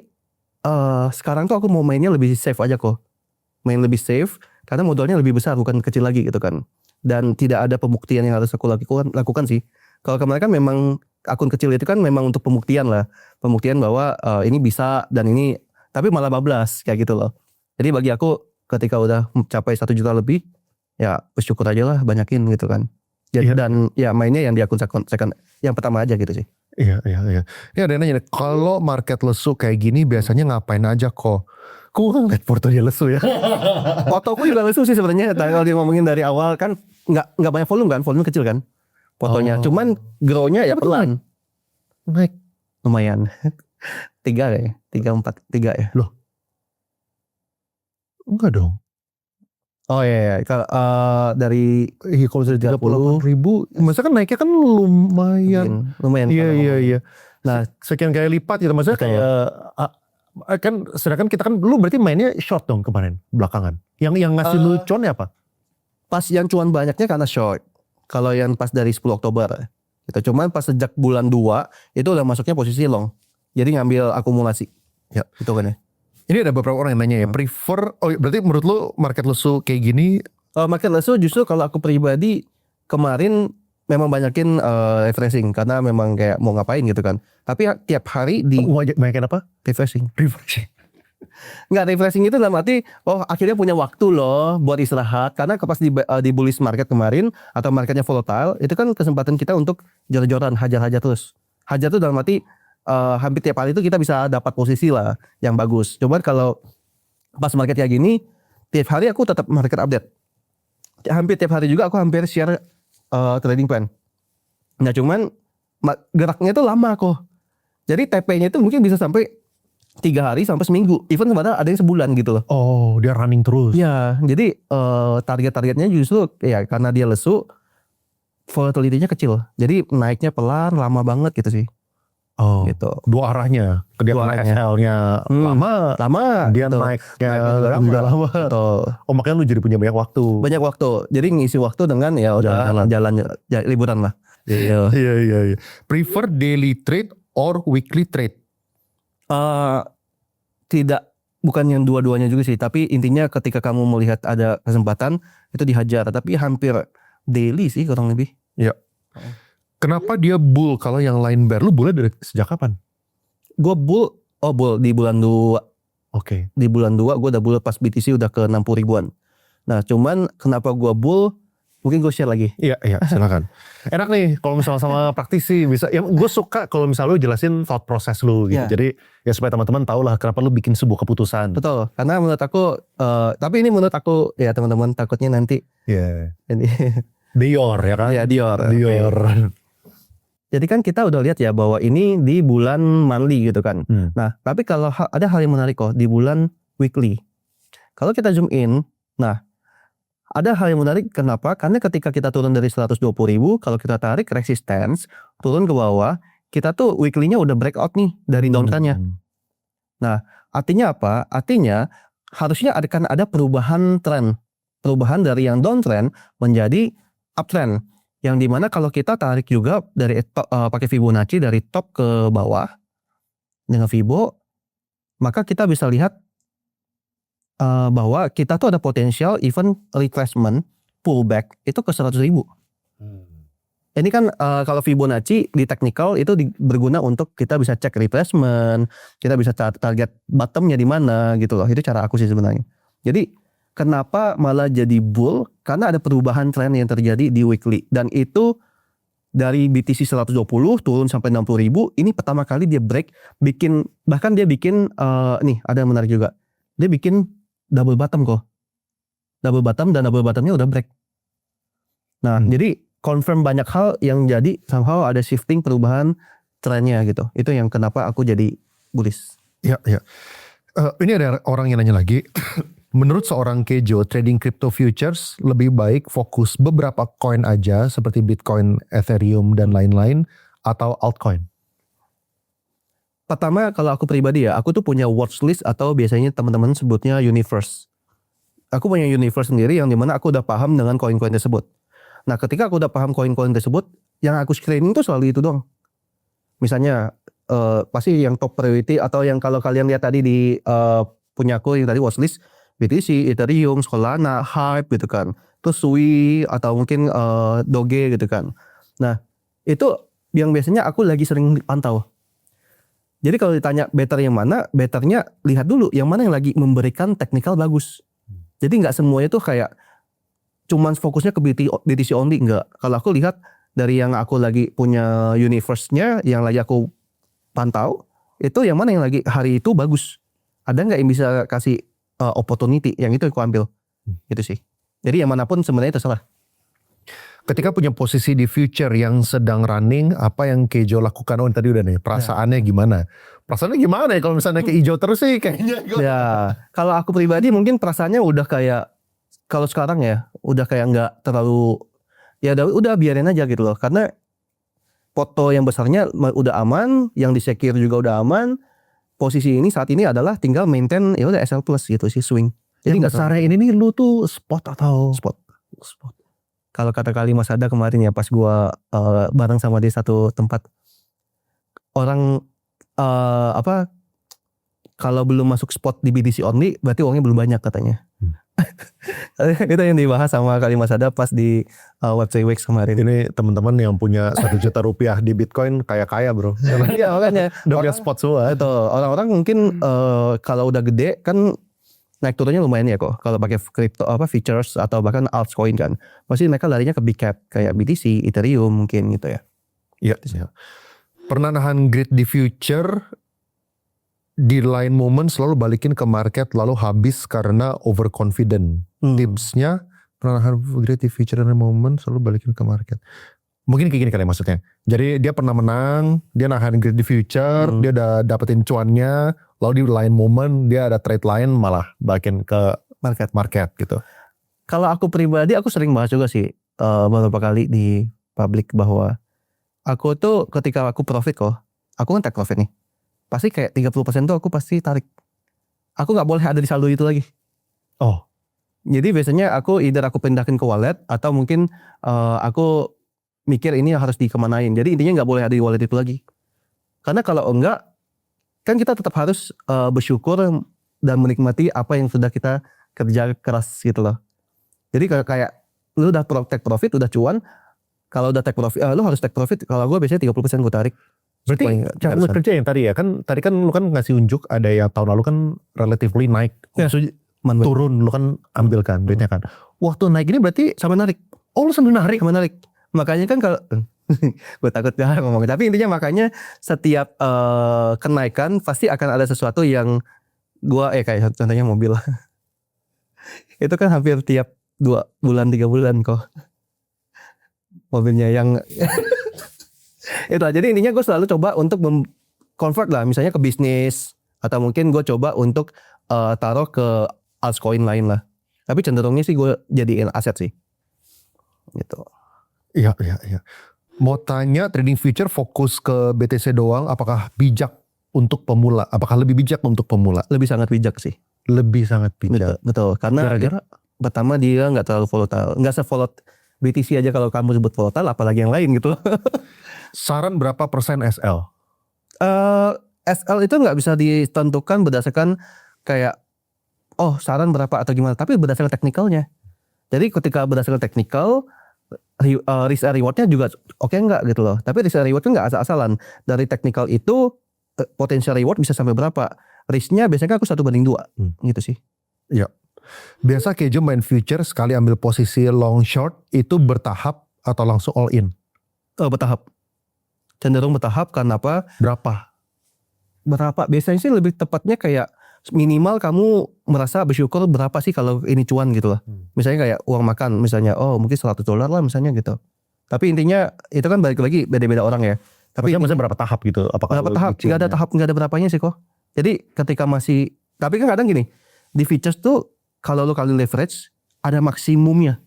sekarang tuh aku mau mainnya lebih safe aja kok. Main lebih safe karena modalnya lebih besar bukan kecil lagi gitu kan. Dan tidak ada pembuktian yang harus aku lakukan sih. Kalau kemarin kan memang akun kecil itu kan memang untuk pembuktian lah. Pembuktian bahwa ini bisa dan ini tapi malah bablas kayak gitu loh. Jadi bagi aku ketika udah mencapai 1 juta lebih ya bersyukur aja lah banyakin gitu kan. Jadi, dan ya mainnya yang di akun second yang pertama aja gitu sih. Iya. Ini ada yang nanya, kalau market lesu kayak gini biasanya ngapain aja kok? Kok ngeliat portonya lesu ya? Fotoku juga lesu sih sebenarnya. Kalau dia ngomongin dari awal kan nggak banyak volume kecil kan fotonya. Cuman grow-nya ya pelan. Naik lumayan. 3 kayaknya. 3 ya. Loh? Enggak dong. Oh iya. Kalau dari Kalau dari 38.000, masa kan naiknya kan lumayan. Iya. Nah, sekian kali lipat gitu. Maksudnya kayak kan sedangkan kita kan lu berarti mainnya short dong kemarin belakangan. Yang ngasih lu cuannya apa? Pas yang cuan banyaknya karena short. Kalau yang pas dari 10 Oktober gitu. Cuman pas sejak bulan 2 itu udah masuknya posisi long. Jadi ngambil akumulasi. Ya, itu kan ya. Ini ada beberapa orang yang nanya ya, berarti menurut lu market lesu kayak gini? Market lesu justru kalau aku pribadi kemarin memang banyakin refreshing karena memang kayak mau ngapain gitu kan. Tapi tiap hari banyakin apa? Refreshing. Enggak, refreshing itu dalam arti akhirnya punya waktu loh buat istirahat karena pas di bullish market kemarin atau marketnya volatile itu kan kesempatan kita untuk jor-joran hajar-hajar terus. Hajar tuh dalam arti hampir tiap hari itu kita bisa dapat posisi lah yang bagus. Coba kalau pas market kayak gini, tiap hari aku tetap market update. Hampir tiap hari juga aku hampir share trading plan. Nah cuman geraknya itu lama kok. Jadi TP-nya itu mungkin bisa sampai 3 hari sampai seminggu. Even sebenarnya ada yang sebulan gitu loh. Oh, dia running terus. Ya, jadi target-targetnya justru ya karena dia lesu, volatility-nya kecil. Jadi naiknya pelan, lama banget gitu sih. Oh, gitu. Dua arahnya. Dia SL-nya lama, dia betul. naiknya juga lama. Betul. Oh, makanya lu jadi punya banyak waktu. Banyak waktu. Jadi ngisi waktu dengan ya udah jalan liburan lah. Iya. Prefer daily trade or weekly trade? Bukan yang dua-duanya juga sih. Tapi intinya ketika kamu melihat ada kesempatan itu dihajar. Tapi hampir daily sih kurang lebih. Iya. Kenapa dia bull kalau yang lain bear? Lu bullnya dari sejak kapan? Gue bull di bulan 2. Oke. Di bulan 2 gue udah bull pas BTC udah ke 60 ribuan. Nah cuman kenapa gue bull, mungkin gue share lagi. Iya silakan. Enak nih kalau misalnya sama praktisi bisa. Ya gue suka kalau misalnya lu jelasin thought process lu gitu. Jadi ya supaya teman-teman tahu lah kenapa lu bikin sebuah keputusan. Betul. Karena menurut aku, tapi ini menurut aku ya teman-teman takutnya nanti. Iya. Dior ya kan? Iya Dior. Jadi kan kita udah lihat ya bahwa ini di bulan monthly gitu kan. Nah tapi kalau ada hal yang menarik kok di bulan weekly. Kalau kita zoom in, nah ada hal yang menarik kenapa? Karena ketika kita turun dari 120 ribu, kalau kita tarik resistance, turun ke bawah, kita tuh weekly-nya udah breakout nih dari downtrend-nya. Nah artinya apa? Artinya harusnya ada perubahan tren. Perubahan dari yang downtrend menjadi uptrend. Yang dimana kalau kita tarik juga dari pakai Fibonacci dari top ke bawah dengan Fibo, maka kita bisa lihat bahwa kita tuh ada potensial even retracement pullback itu ke 100.000. Ini kan kalau Fibonacci di technical itu berguna untuk kita bisa cek retracement, kita bisa target bottomnya di mana gitu loh. Itu cara aku sih sebenarnya. Jadi kenapa malah jadi bull? Karena ada perubahan tren yang terjadi di weekly, dan itu dari BTC 120 turun sampai 60.000. Ini pertama kali dia break, bahkan dia bikin nih ada yang menarik juga. Dia bikin double bottom kok. Double bottom dan double bottomnya udah break. Nah, jadi confirm banyak hal yang jadi somehow ada shifting perubahan trennya gitu. Itu yang kenapa aku jadi bullish. Ya. Ini ada orang yang nanya lagi. Menurut seorang Kejo, trading crypto futures lebih baik fokus beberapa coin aja seperti Bitcoin, Ethereum, dan lain-lain, atau altcoin? Pertama, kalau aku pribadi ya, aku tuh punya watchlist atau biasanya teman-teman sebutnya universe. Aku punya universe sendiri yang dimana aku udah paham dengan koin-koin tersebut. Nah, ketika aku udah paham koin-koin tersebut, yang aku screening tuh selalu itu doang. Misalnya, pasti yang top priority atau yang kalau kalian lihat tadi di punya aku yang tadi watchlist, BTC, Ethereum, Solana, Hype gitu kan. Terus Sui atau mungkin Doge gitu kan. Nah, itu yang biasanya aku lagi sering pantau. Jadi kalau ditanya better yang mana, betternya lihat dulu yang mana yang lagi memberikan technical bagus. Jadi nggak semuanya tuh kayak cuman fokusnya ke BTC only, enggak. Kalau aku lihat dari yang aku lagi punya universe-nya yang lagi aku pantau, itu yang mana yang lagi hari itu bagus. Ada nggak yang bisa kasih opportunity, yang itu aku ambil. Gitu sih. Jadi yang manapun sebenarnya terserah. Ketika punya posisi di future yang sedang running, apa yang Kejo lakukan? Oh tadi udah nih, perasaannya gimana? Perasaannya gimana ya kalau misalnya ke hijau terus sih kayaknya. Ya, kalau aku pribadi mungkin perasaannya udah kayak, kalau sekarang ya, udah kayak nggak terlalu, ya udah biarin aja gitu loh. Karena foto yang besarnya udah aman, yang di secure juga udah aman. Posisi ini saat ini adalah tinggal maintain ya udah SL plus gitu sih, swing. Jadi nggak besarnya ini nih lu tuh spot atau spot. Kalau kata kali Mas Ada kemarin ya pas gua bareng sama dia satu tempat, orang kalau belum masuk spot di BTC only berarti uangnya belum banyak katanya. Itu yang dibahas sama kali Mas Ada pas di website Wix kemarin. Ini teman-teman yang punya 1 juta rupiah di Bitcoin kaya-kaya bro. Iya makanya udah punya spot semua. Itu orang-orang mungkin kalau udah gede kan naik turunnya lumayan ya kok. Kalau pakai crypto features atau bahkan altcoin kan, pasti mereka larinya ke big cap kayak BTC, Ethereum mungkin gitu ya. Iya. Pernah nahan grid di future, di lain momen selalu balikin ke market lalu habis karena overconfident. Tipsnya pernah nahan grid di future dan momen selalu balikin ke market. Mungkin kayak gini kali maksudnya. Jadi dia pernah menang, dia nahan grid di future, dia udah dapetin cuannya, lalu di lain momen dia ada trade lain malah balikin ke market gitu. Kalau aku pribadi aku sering bahas juga sih beberapa kali di publik bahwa aku tuh ketika aku profit kok, aku kan take profit nih. Pasti kayak 30% tuh aku pasti tarik. Aku gak boleh ada di saldo itu lagi. Oh. Jadi biasanya aku either aku pindahin ke wallet atau mungkin aku mikir ini harus dikemanain. Jadi intinya gak boleh ada di wallet itu lagi. Karena kalau enggak, kan kita tetap harus bersyukur dan menikmati apa yang sudah kita kerja keras gitu loh. Jadi kayak lu udah take profit, udah cuan. Kalau udah take profit, lu harus take profit. Kalau gue biasanya 30% gue tarik. Berarti cara lu kerja yang tadi ya, kan tadi kan lu kan ngasih unjuk ada yang tahun lalu kan relatively naik. Ya, turun lu kan ambil kan duitnya kan. Waktu naik ini berarti sampai narik. Oh lu sambil narik? Sampai narik. Makanya kan kalau gue takut ya ngomong, tapi intinya makanya setiap kenaikan pasti akan ada sesuatu yang gue kayak contohnya mobil. Itu kan hampir tiap 2 bulan 3 bulan kok mobilnya yang itu. Jadi intinya gue selalu coba untuk convert lah, misalnya ke bisnis atau mungkin gue coba untuk taruh ke altcoin lain lah. Tapi cenderungnya sih gue jadiin aset sih gitu. Iya. Mau tanya, trading future fokus ke BTC doang, apakah bijak untuk pemula? Apakah lebih bijak untuk pemula? Lebih sangat bijak sih. Lebih sangat bijak. Betul. Karena Gara-gara pertama dia nggak terlalu volatile, nggak se-volatile BTC aja kalau kamu sebut volatile, apalagi yang lain gitu. saran berapa persen SL? SL itu nggak bisa ditentukan berdasarkan kayak saran berapa atau gimana, tapi berdasarkan teknikalnya. Jadi ketika berdasarkan teknikal, risk and rewardnya juga oke nggak gitu loh. Tapi risk and reward kan nggak asal-asalan. Dari teknikal itu potential reward bisa sampai berapa? Risknya biasanya aku 1/2 gitu sih. Ya. Biasa Kejo main future sekali ambil posisi long short itu bertahap atau langsung all in? Bertahap. Cenderung bertahap karena apa? Berapa? Biasanya sih lebih tepatnya kayak minimal kamu merasa bersyukur berapa sih kalau ini cuan gitu lah. Misalnya kayak uang makan misalnya, mungkin $100 lah misalnya gitu. Tapi intinya itu kan balik lagi beda-beda orang ya. Tapi maksudnya berapa tahap gitu? Apakah berapa tahap? Gak ada tahap, gak ada berapanya sih kok. Jadi ketika masih, tapi kan kadang gini, di features tuh kalau lu kali leverage ada maksimumnya.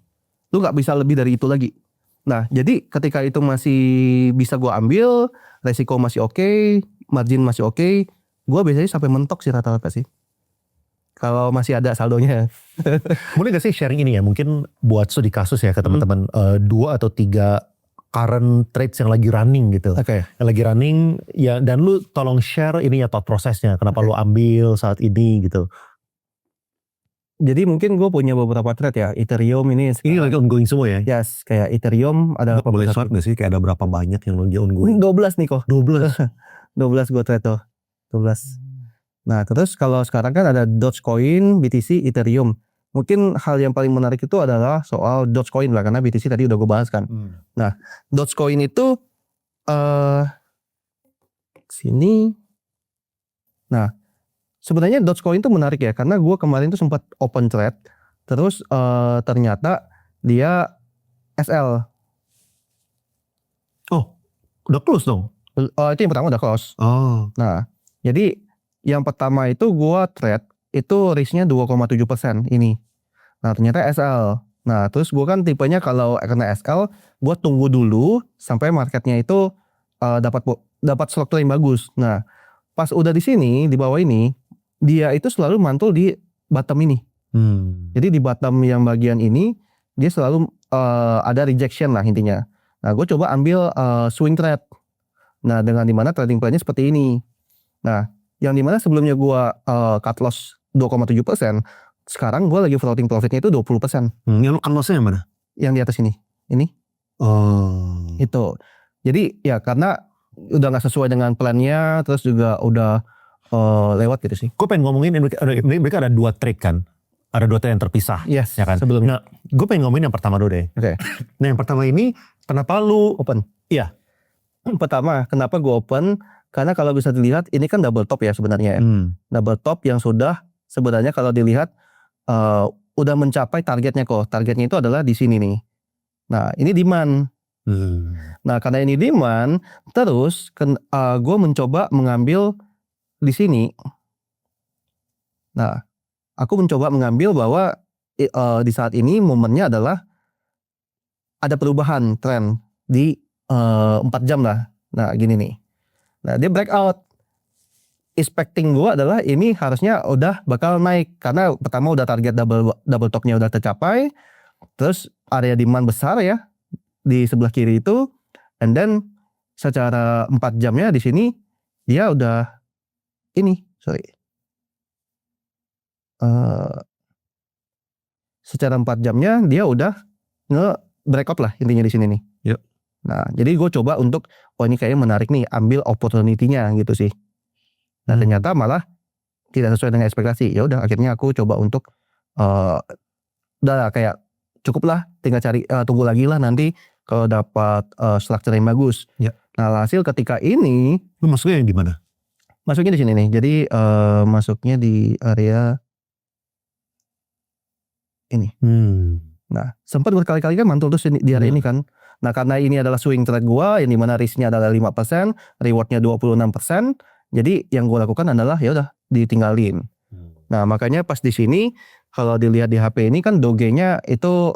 Lu gak bisa lebih dari itu lagi. Nah jadi ketika itu masih bisa gua ambil, resiko masih oke, margin masih oke, gue biasanya sampai mentok sih rata-rata sih. Kalau masih ada saldonya. Boleh gak sih sharing ini ya? Mungkin buat studi kasus ya ke teman-teman 2 atau 3 current trades yang lagi running gitu. Oke. Yang lagi running ya, dan lu tolong share ini ya thought prosesnya. Kenapa lu ambil saat ini gitu. Jadi mungkin gue punya beberapa trade ya. Ethereum ini. Ini lagi ongoing semua ya? Yes, kayak Ethereum ada. Boleh short gak sih? Kayak ada berapa banyak yang lagi ongoing? 12 nih kok. 12. 12 gue trade tuh. 12. Nah terus kalau sekarang kan ada Dogecoin, BTC, Ethereum. Mungkin hal yang paling menarik itu adalah soal Dogecoin lah. Karena BTC tadi udah gue bahas kan. Nah Dogecoin itu sini. Nah sebenarnya Dogecoin itu menarik ya. Karena gue kemarin tuh sempat open trade. Terus ternyata dia SL. Oh udah close dong? Itu yang pertama udah close. Nah jadi yang pertama itu gue trade itu risknya 2,7% ini. Nah ternyata SL. Nah terus gue kan tipenya kalau karena SL, gue tunggu dulu sampai marketnya itu dapat struktur yang bagus. Nah pas udah di sini di bawah ini, dia itu selalu mantul di bottom ini. Jadi di bottom yang bagian ini dia selalu ada rejection lah intinya. Nah gue coba ambil swing trade. Nah dengan dimana trading plan-nya seperti ini. Nah yang dimana sebelumnya gue cut loss 2,7%, sekarang gue lagi floating profitnya itu 20%. Yang lu cut loss-nya yang mana? Yang di atas ini. Ini. Itu. Jadi ya karena udah gak sesuai dengan plan-nya, terus juga udah lewat gitu sih. Gue pengen ngomongin, mereka ada 2 trade kan? Ada 2 trade yang terpisah. Yes, ya kan? sebelumnya. Nah, gue pengen ngomongin yang pertama dulu deh. Oke. Nah yang pertama ini, kenapa lu Open? Iya. Pertama, kenapa gue open? Karena kalau bisa dilihat, ini kan double top ya sebenarnya. Double top yang sudah sebenarnya kalau dilihat, udah mencapai targetnya kok. Targetnya itu adalah di sini nih. Nah ini demand. Nah karena ini demand, terus gue mencoba mengambil di sini. Nah aku mencoba mengambil bahwa di saat ini momennya adalah ada perubahan tren di 4 jam lah. Nah gini nih. Nah dia breakout. Expecting gue adalah ini harusnya udah bakal naik. Karena pertama udah target double topnya udah tercapai. Terus area demand besar ya di sebelah kiri itu. And then secara 4 jamnya di sini dia udah ini. Secara 4 jamnya dia udah breakout lah intinya di sini nih. Yep. Nah jadi gue coba untuk ini kayaknya menarik nih, ambil opportunity-nya gitu sih. Nah ternyata malah tidak sesuai dengan ekspektasi. Ya udah akhirnya aku coba untuk udah kayak cukup lah, tinggal cari tunggu lagi lah nanti kalau dapat structure yang bagus. Ya. Nah hasil ketika ini, lu masuknya yang di mana? Masuknya di sini nih. Jadi masuknya di area ini. Nah sempat berkali-kali kan mantul terus di area ini kan. Nah karena ini adalah swing trade gua yang dimana risknya adalah 5%, rewardnya 26%. Jadi yang gua lakukan adalah ya udah ditinggalin. Nah makanya pas di sini kalau dilihat di HP ini kan dogenya itu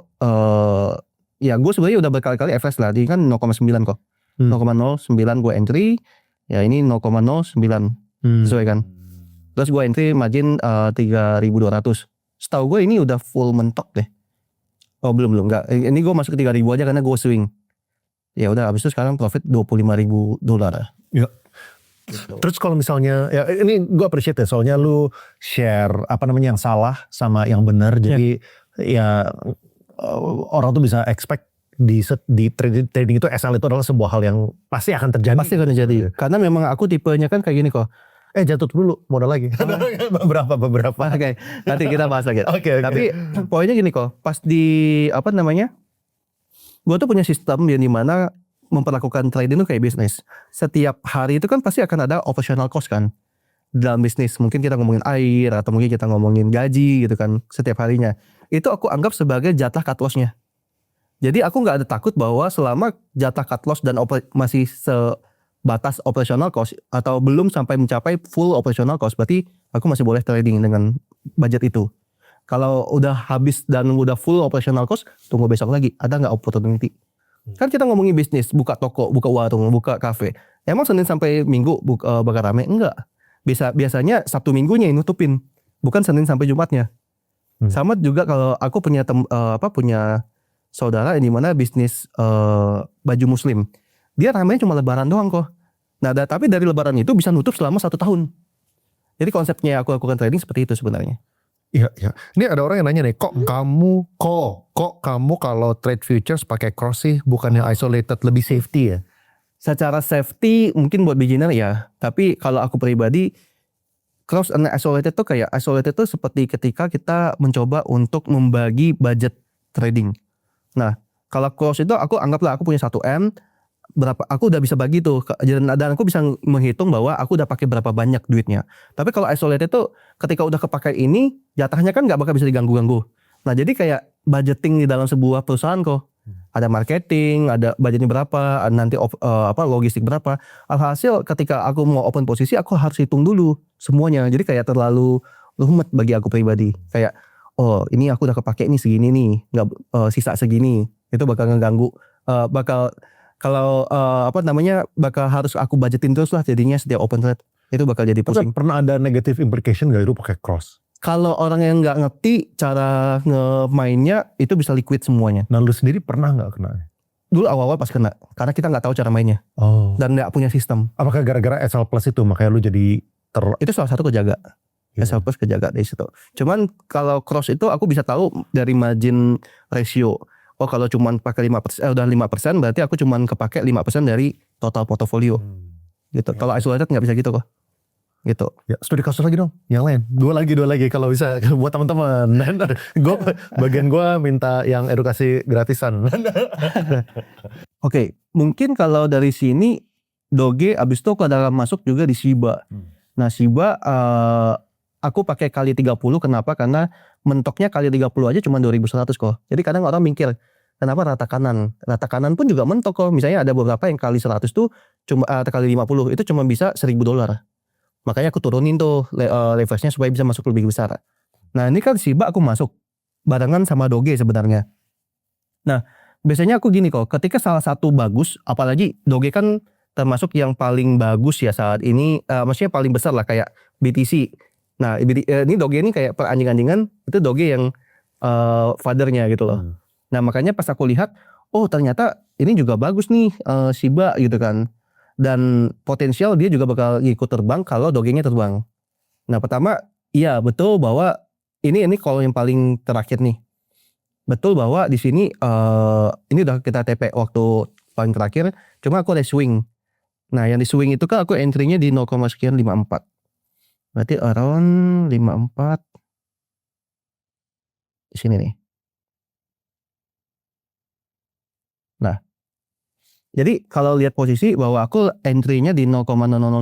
ya gue sebenarnya udah berkali-kali FS lah. Dia kan 0,9 kok. 0,09 gue entry. Ya ini 0,09 sesuai kan. Terus gue entry margin 3.200. Setahu gue ini udah full mentok deh. Oh belum enggak. Ini gue masuk ke 3.000 aja karena gue swing. Ya udah habis itu sekarang profit $25.000. Ya. Gitu. Terus kalau misalnya ya ini gue appreciate ya soalnya lu share apa namanya yang salah sama yang benar jadi ya orang tuh bisa expect di trading itu SL itu adalah sebuah hal yang pasti akan terjadi. Pasti akan terjadi. Karena memang aku tipenya kan kayak gini kok. Jatuh dulu modal lagi. beberapa. Oke, nanti kita bahas lagi. Oke. Tapi poinnya gini kok, pas di apa namanya, gue tuh punya sistem yang dimana memperlakukan trading itu kayak bisnis. Setiap hari itu kan pasti akan ada operational cost kan dalam bisnis. Mungkin kita ngomongin air atau mungkin kita ngomongin gaji gitu kan setiap harinya. Itu aku anggap sebagai jatah cut loss-nya. Jadi aku nggak ada takut bahwa selama jatah cut loss dan masih sebatas operational cost atau belum sampai mencapai full operational cost, berarti aku masih boleh trading dengan budget itu. Kalau udah habis dan udah full operational cost, tunggu besok lagi, ada nggak opportunity? Kan kita ngomongin bisnis, buka toko, buka warung, buka kafe. Emang Senin sampai Minggu bakal rame? Enggak. Biasanya Sabtu Minggunya yang nutupin, bukan Senin sampai Jumatnya. Sama juga kalau aku punya punya saudara yang dimana bisnis baju muslim. Dia ramenya cuma lebaran doang kok. Nah tapi dari lebaran itu bisa nutup selama 1 tahun. Jadi konsepnya aku lakukan trading seperti itu sebenarnya. Iya. Ini ada orang yang nanya nih, kok kamu kalau trade futures pakai cross sih, bukannya isolated lebih safety ya? Secara safety mungkin buat beginner ya, tapi kalau aku pribadi cross and isolated tuh kayak isolated tuh seperti ketika kita mencoba untuk membagi budget trading. Nah, kalau cross itu aku anggaplah aku punya 1M, berapa aku udah bisa bagi tuh dan aku bisa menghitung bahwa aku udah pakai berapa banyak duitnya. Tapi kalau isolated tuh ketika udah kepakai ini jatahnya kan nggak bakal bisa diganggu-ganggu. Nah jadi kayak budgeting di dalam sebuah perusahaan kok ada marketing, ada budgetnya berapa, nanti logistik berapa. Alhasil ketika aku mau open posisi aku harus hitung dulu semuanya. Jadi kayak terlalu rumit bagi aku pribadi. Kayak ini aku udah kepake nih segini nih, nggak sisa segini itu bakal ngeganggu, kalau bakal harus aku budgetin terus lah jadinya setiap open trade itu bakal jadi pusing. Pernah ada negative implication gak itu pakai cross? Kalau orang yang nggak ngerti cara ngemainnya itu bisa liquid semuanya. Nah lu sendiri pernah nggak kena? Dulu awal-awal pas kena karena kita nggak tahu cara mainnya dan nggak punya sistem. Apakah gara-gara SL Plus itu makanya lu jadi itu salah satu kejaga. SL Plus kejaga dari situ. Cuman kalau cross itu aku bisa tahu dari margin ratio. Oh kalau cuman pakai 5%, udah 5% berarti aku cuman kepake 5% dari total portofolio. Gitu. Kalau isolated nggak bisa gitu kok. Gitu. Ya, studi kasus lagi dong. Yang lain. Dua lagi kalau bisa buat teman-teman. Bagian gue minta yang edukasi gratisan. Oke, mungkin kalau dari sini Doge abis itu aku ada masuk juga di Shiba. Nah, Shiba aku pakai kali 30 kenapa? Karena mentoknya kali 30 aja cuma 2.100 kok. Jadi kadang orang mikir, kenapa rata kanan? Rata kanan pun juga mentok kok. Misalnya ada beberapa yang kali 100 tuh cuma kali 50 itu cuma bisa $1.000. Makanya aku turunin tuh leverage-nya supaya bisa masuk lebih besar. Nah, ini kan Shiba aku masuk barengan sama Doge sebenarnya. Nah, biasanya aku gini kok, ketika salah satu bagus, apalagi Doge kan termasuk yang paling bagus ya saat ini, maksudnya paling besar lah kayak BTC. Nah ini Doge ini kayak peranjing-anjingan, itu Doge yang fathernya gitu loh. Nah makanya pas aku lihat, oh ternyata ini juga bagus nih Shiba gitu kan. Dan potensial dia juga bakal ikut terbang kalau Doge-nya terbang. Nah pertama, iya betul bahwa ini kalau yang paling terakhir nih. Betul bahwa di sini ini udah kita TP waktu paling terakhir, cuma aku ada swing. Nah yang di swing itu kan aku entry-nya di 0,54. Berarti around 54 di sini nih. Nah, jadi kalau lihat posisi bahwa aku entry-nya di 0,00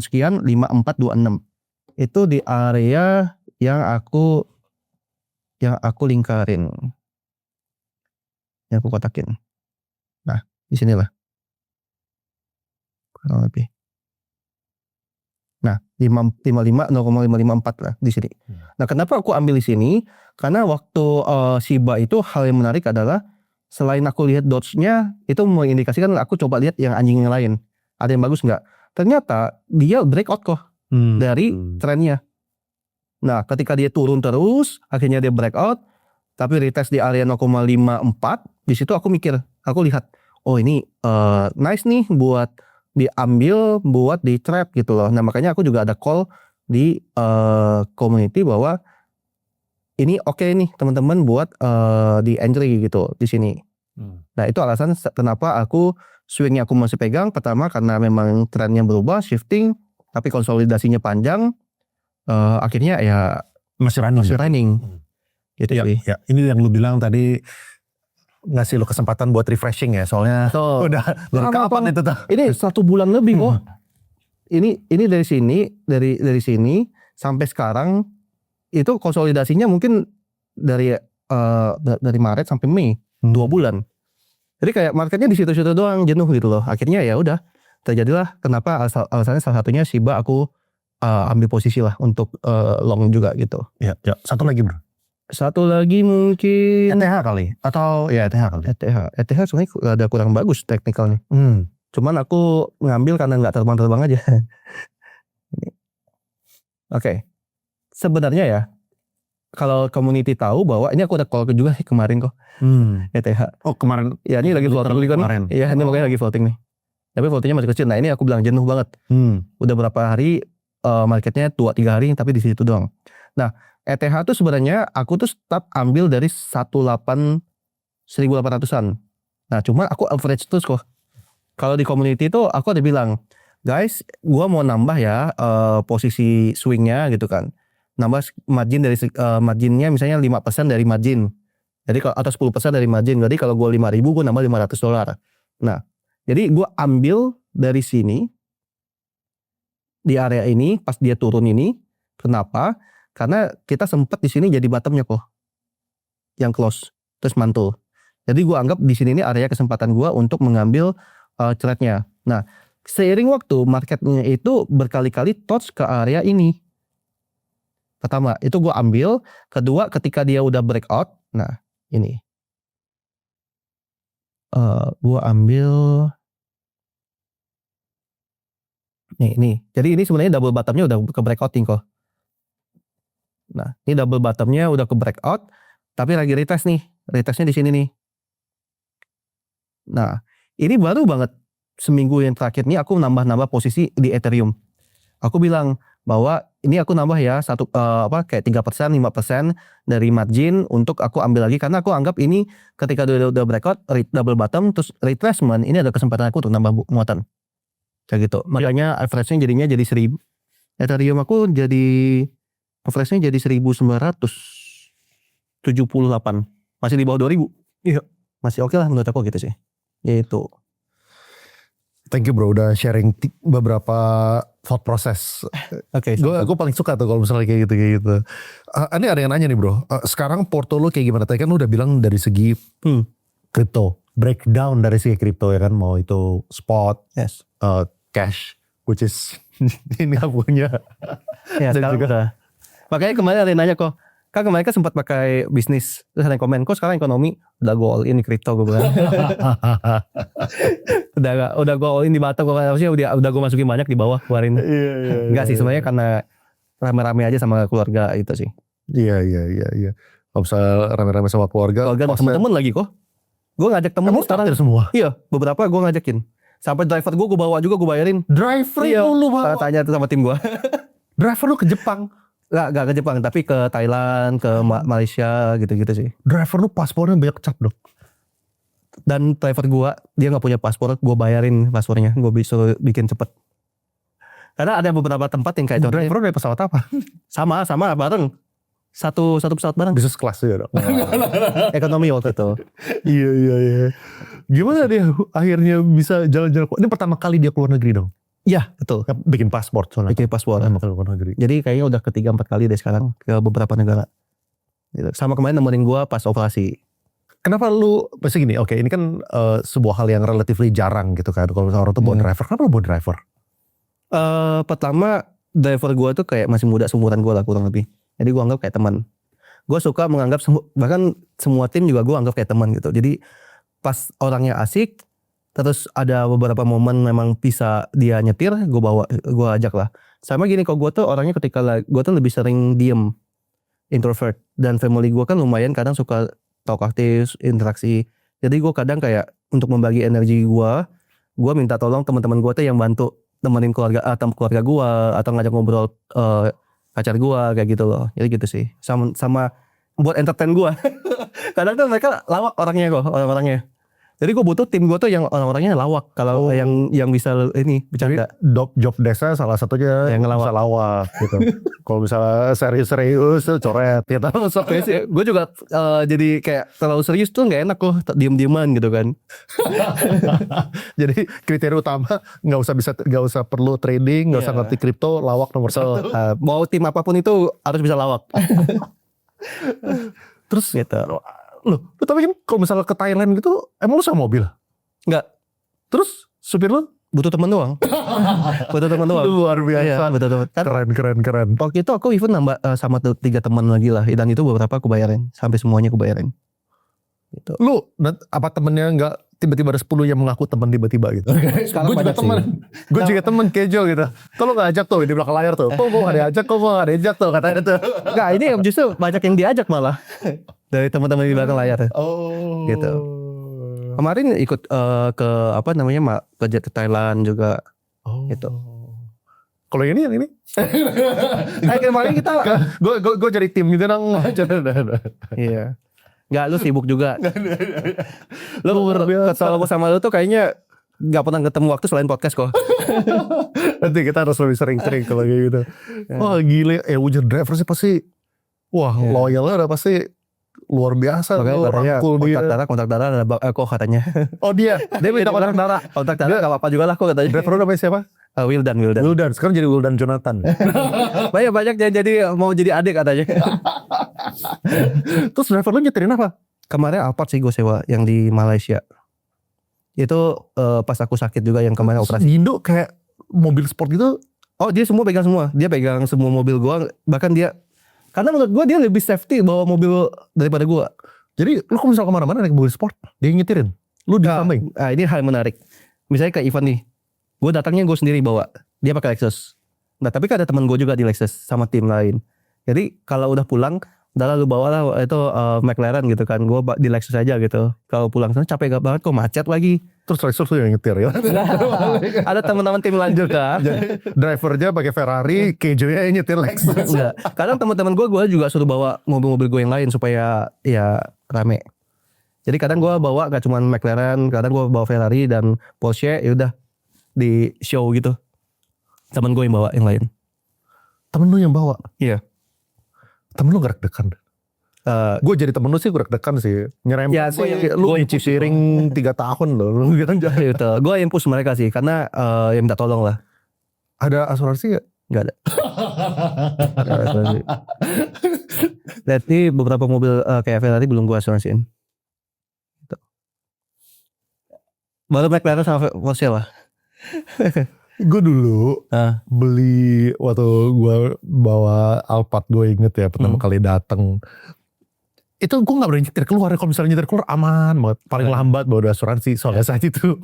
sekian 5426. Itu di area yang aku lingkarin. Yang aku kotakin. Nah, di sinilah. Kurang lebih. Nah, 0,554 lah di sini. Nah, kenapa aku ambil di sini? Karena waktu Shiba itu hal yang menarik adalah selain aku lihat dots-nya itu mengindikasikan aku coba lihat yang anjing yang lain. Ada yang bagus nggak? Ternyata dia breakout kok dari trennya. Nah ketika dia turun terus, akhirnya dia breakout, tapi retest di area 0,54, di situ aku lihat, oh ini nice nih buat diambil, buat di trap gitu loh. Nah makanya aku juga ada call di community bahwa ini oke nih teman-teman buat di entry gitu di sini. Nah itu alasan kenapa aku swingnya aku masih pegang. Pertama karena memang trennya berubah, shifting, tapi konsolidasinya panjang. Akhirnya ya Masih running. gitu Ya, sih. ya, ini yang lu bilang tadi ngasih lu kesempatan buat refreshing ya, soalnya So, udah dari kapan itu tuh? ini 1 bulan lebih kok. Ini dari sini sampai sekarang itu konsolidasinya mungkin dari Maret sampai Mei 2 bulan. Jadi kayak marketnya di situ-situ doang, jenuh gitu loh. Akhirnya ya udah terjadilah kenapa alasannya salah satunya Shiba aku ambil posisi lah untuk long juga gitu. Ya, satu lagi bro. Satu lagi mungkin ETH kali atau ya ETH kali. ETH sebenarnya ada kurang bagus teknikalnya. Cuman aku ngambil karena nggak terbang-terbang aja. Oke. Sebenarnya ya kalau community tahu bahwa ini aku ada call juga sih kemarin kok ETH. Oh kemarin. Ya ini lagi floating kan. Kemarin. Iya ini makanya lagi floating nih. Tapi floatingnya masih kecil. Nah ini aku bilang jenuh banget. Udah berapa hari marketnya 2-3 hari tapi di situ doang. Nah ETH tuh sebenarnya aku tuh start ambil dari 1800-an. Nah cuma aku average terus kok. Kalau di community itu aku ada bilang, guys gua mau nambah ya posisi swingnya gitu kan. Nambah margin dari marginnya misalnya 5% dari margin. Jadi kalau atau 10% dari margin. Jadi kalau gue 5.000 gue nambah $500. Nah, jadi gue ambil dari sini di area ini pas dia turun ini. Kenapa? Karena kita sempat di sini jadi bottomnya kok. Yang close terus mantul. Jadi gue anggap di sini ini area kesempatan gue untuk mengambil trade-nya. Nah, seiring waktu marketnya itu berkali-kali touch ke area ini. Pertama, itu gue ambil. Kedua, ketika dia udah breakout. Nah, ini. Gue ambil. Nih. Jadi ini sebenarnya double bottomnya udah ke breakouting kok. Nah, ini double bottomnya udah ke breakout. Tapi lagi retest nih. Retestnya di sini nih. Nah, ini baru banget. Seminggu yang terakhir nih aku nambah posisi di Ethereum. Aku bilang bahwa ini aku nambah ya kayak 3%, 5% dari margin untuk aku ambil lagi karena aku anggap ini ketika udah breakout double bottom terus retracement ini ada kesempatan aku untuk nambah muatan. Kayak gitu. Makanya average-nya jadinya jadi 1000. Ethereum aku jadi average-nya jadi 1978. Masih di bawah 2000. Iya. Masih oke lah menurut aku gitu sih. Yaitu. Thank you bro udah sharing beberapa thought process. Oke. Gue paling suka tuh kalau misalnya kayak gitu. Ini ada yang nanya nih bro. Sekarang porto lo kayak gimana? Tadi kan lo udah bilang dari segi kripto, breakdown dari segi kripto ya kan, mau itu spot, Yes. Cash, which is ini punya. Ya sekarang udah. Makanya kemarin ada yang nanya kok. Kan kemarin kan sempat pakai bisnis. Terus ada yang komen, kok sekarang ekonomi udah go all in di kripto gue bilang. udah go all in di Batam. Udah gue masukin banyak di bawah kemarin. Enggak sih sebenarnya karena rame-rame aja sama keluarga itu sih. Iya. Kalau misalnya rame-rame sama keluarga. Keluarga sama temen lagi kok. Gue ngajak temen sekarang. Semua? Iya beberapa gue ngajakin. Sampai driver gue bawa juga gue bayarin. Driver lu bawa? Tanya tuh sama tim gue. Driver lu ke Jepang? Gak ke Jepang tapi ke Thailand, ke Malaysia gitu-gitu sih. Driver lu paspornya banyak cap dong. Dan driver gua dia nggak punya paspor, gua bayarin paspornya, gua bisa bikin cepet. Karena ada beberapa tempat yang kayak Driver dari pesawat apa? sama bareng. Satu pesawat bareng. Business class ya dong. Ekonomi waktu itu. Iya. Gimana dia akhirnya bisa jalan-jalan? Ini pertama kali dia keluar negeri dong? Iya betul. Bikin paspor soalnya. Bikin paspor. Pertama kali keluar negeri. Jadi kayaknya udah 3-4 kali deh sekarang ke beberapa negara. Gitu. Sama kemarin nemenin gua pas operasi. Kenapa lu, pasti gini, oke ini kan sebuah hal yang relatively jarang gitu kan. Kalau misalnya orang tuh bawa driver, kenapa lu bawa driver? Pertama driver gua tuh kayak masih muda seumuran gua lah kurang lebih. Jadi gua anggap kayak teman. Gua suka menganggap bahkan semua tim juga gua anggap kayak teman gitu. Jadi pas orangnya asik, terus ada beberapa momen memang bisa dia nyetir, gua ajak lah. Sama gini, kok gue tuh orangnya gue tuh lebih sering diem, introvert, dan family gue kan lumayan kadang suka talk aktif, interaksi. Jadi gue kadang kayak untuk membagi energi gue minta tolong teman-teman gue tuh yang bantu temenin keluarga gue atau ngajak ngobrol pacar gue kayak gitu loh. Jadi gitu sih. Sama buat entertain gue. Kadang tuh mereka lawak orang-orangnya. Jadi gue butuh tim gue tuh yang orang-orangnya lawak. Kalau yang bisa ini bercanda. Job desknya salah satunya Yang ngelawak. bisa lawak gitu. Kalau misalnya serius coret gitu. Gue juga jadi kayak terlalu serius tuh nggak enak kok, diem-dieman gitu kan. Jadi kriteria utama nggak usah perlu trading, nggak usah ngerti kripto, lawak nomor So, satu. mau tim apapun itu harus bisa lawak. Terus Gitu. lu tapi kan kalau misalnya ke Thailand gitu emang lu sama mobil? Nggak, Terus supir lu butuh teman doang. Butuh teman doang. luar Iya, biasa. butuh teman. Kan Keren. waktu itu aku even nambah sama 3 teman lagi lah. Dan itu beberapa aku bayarin, sampai semuanya aku bayarin. Gitu. Lu apa temennya nggak tiba-tiba ada 10 yang mengaku teman tiba-tiba gitu? Sekarang Gue juga banyak sih. teman. Gue juga teman kejo gitu. Tolong ngajak tuh di belakang layar tuh. Kok mau gak diajak tuh katanya tuh. Nggak, ini justru banyak yang diajak malah dari teman-teman di belakang layar. Oh. Gitu. Kemarin ikut ke Thailand juga. Oh. Gitu. Kalau yang ini Kemarin kita gue jadi tim gitu dong. iya. Nggak, lu sibuk juga. Lu Luar biasa. kalau sama lu tuh kayaknya nggak pernah ketemu waktu selain podcast kok. Nanti kita harus lebih sering-sering kalau kayak gitu. Wah gile, user driver sih pasti, wah loyalnya udah pasti luar biasa. Makanya Rangkul dia. kontak darah ada kok katanya. Oh dia minta kontak darah. Kontak darah nggak apa-apa juga lah kok katanya. Driver namanya siapa? Wildan. Wildan. Sekarang jadi Wildan Jonathan. Banyak jadi mau jadi adik katanya. Terus driver lu nyetirin apa? Kemarin Alphard sih gue sewa yang di Malaysia. Itu pas aku sakit juga yang kemarin operasi. Di Indo kayak mobil sport gitu. Oh dia pegang semua. Dia pegang semua mobil gua. Bahkan dia, karena menurut gua dia lebih safety bawa mobil daripada gua. Jadi lu kalau misalnya kemana-mana naik mobil sport, dia yang nyetirin. Lu di samping. Nah ini hal yang menarik. Misalnya ke event nih, gua datangnya gua sendiri bawa. Dia pakai Lexus. Nah tapi kan ada teman gua juga di Lexus sama tim lain. Jadi kalau udah pulang, udah lu bawa lah itu McLaren gitu kan. Gua di Lexus aja gitu. Kalau pulang sana capek banget kok, macet lagi. Terus Lexus tuh yang nyetir ya. Ada teman-teman tim lain juga. Jadi drivernya pakai Ferrari, kejonya yang nyetir Lexus. Enggak. Kadang teman-teman gue juga suruh bawa mobil-mobil gue yang lain supaya ya rame. Jadi kadang gue bawa gak cuma McLaren, kadang gue bawa Ferrari dan Porsche, ya udah di show gitu. Temen gue yang bawa yang lain. Temen lu yang bawa? Iya. Temen lu gak deg-degan? Gue jadi temen lu sih gue deg-degan sih. Nyerempet Ya, lu nyicip piring 3 tahun loh. Lu gitu. Gitu. Gue yang push mereka sih karena yang minta tolong lah. Ada asuransi gak? Gak ada. Berarti beberapa mobil kayak Ferrari belum gue asuransiin. Gitu. Baru McLaren sama Porsche lah. Gue dulu beli waktu gue bawa Alphard, gue inget ya pertama kali dateng. Itu gue gak berani nyetir keluar. Kalau misalnya nyetir keluar aman banget. Paling lambat bawa asuransi soalnya saat itu.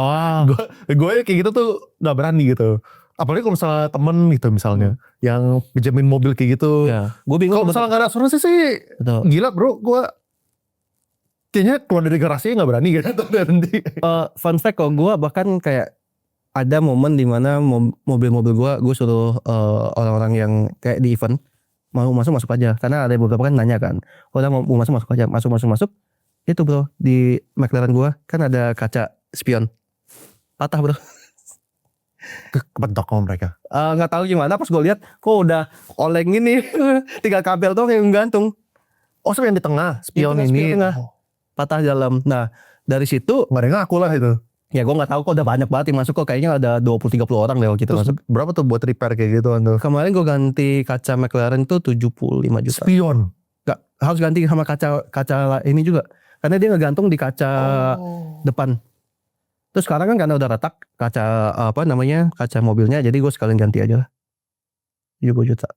Gue kayak gitu tuh gak berani gitu. Apalagi kalau misalnya temen gitu misalnya. Yang pinjemin mobil kayak gitu. Ya. Gue bingung. Kalau misalnya gak ada asuransi sih. Betul. Gila bro. Gue kayaknya keluar dari garasinya gak berani gitu. Fun fact kok, gue bahkan kayak ada momen dimana mobil-mobil gue suruh orang-orang yang kayak di event mau masuk aja, karena ada beberapa kan nanya kan, udah mau masuk aja, masuk itu bro, di McLaren gue kan ada kaca spion patah bro. Kepentok sama mereka. Nggak tahu gimana, pas gue lihat kok udah oleng ini tinggal kabel doang yang gantung. Oh sampai yang di tengah spion Yang ini tengah, patah dalam. Nah dari situ gak ada yang ngaku lah itu. ya gue nggak tahu kok, udah banyak banget yang masuk kok, kayaknya ada 20-30 orang deh gitu. Terus masuk. berapa tuh buat repair kayak gitu tuh? Kemarin gue ganti kaca McLaren tuh 75 juta. Spion. Gak, harus ganti sama kaca ini juga, karena dia ngegantung di kaca depan. Terus sekarang kan karena udah retak kaca kaca mobilnya, jadi gue sekalian ganti aja lah 70 juta.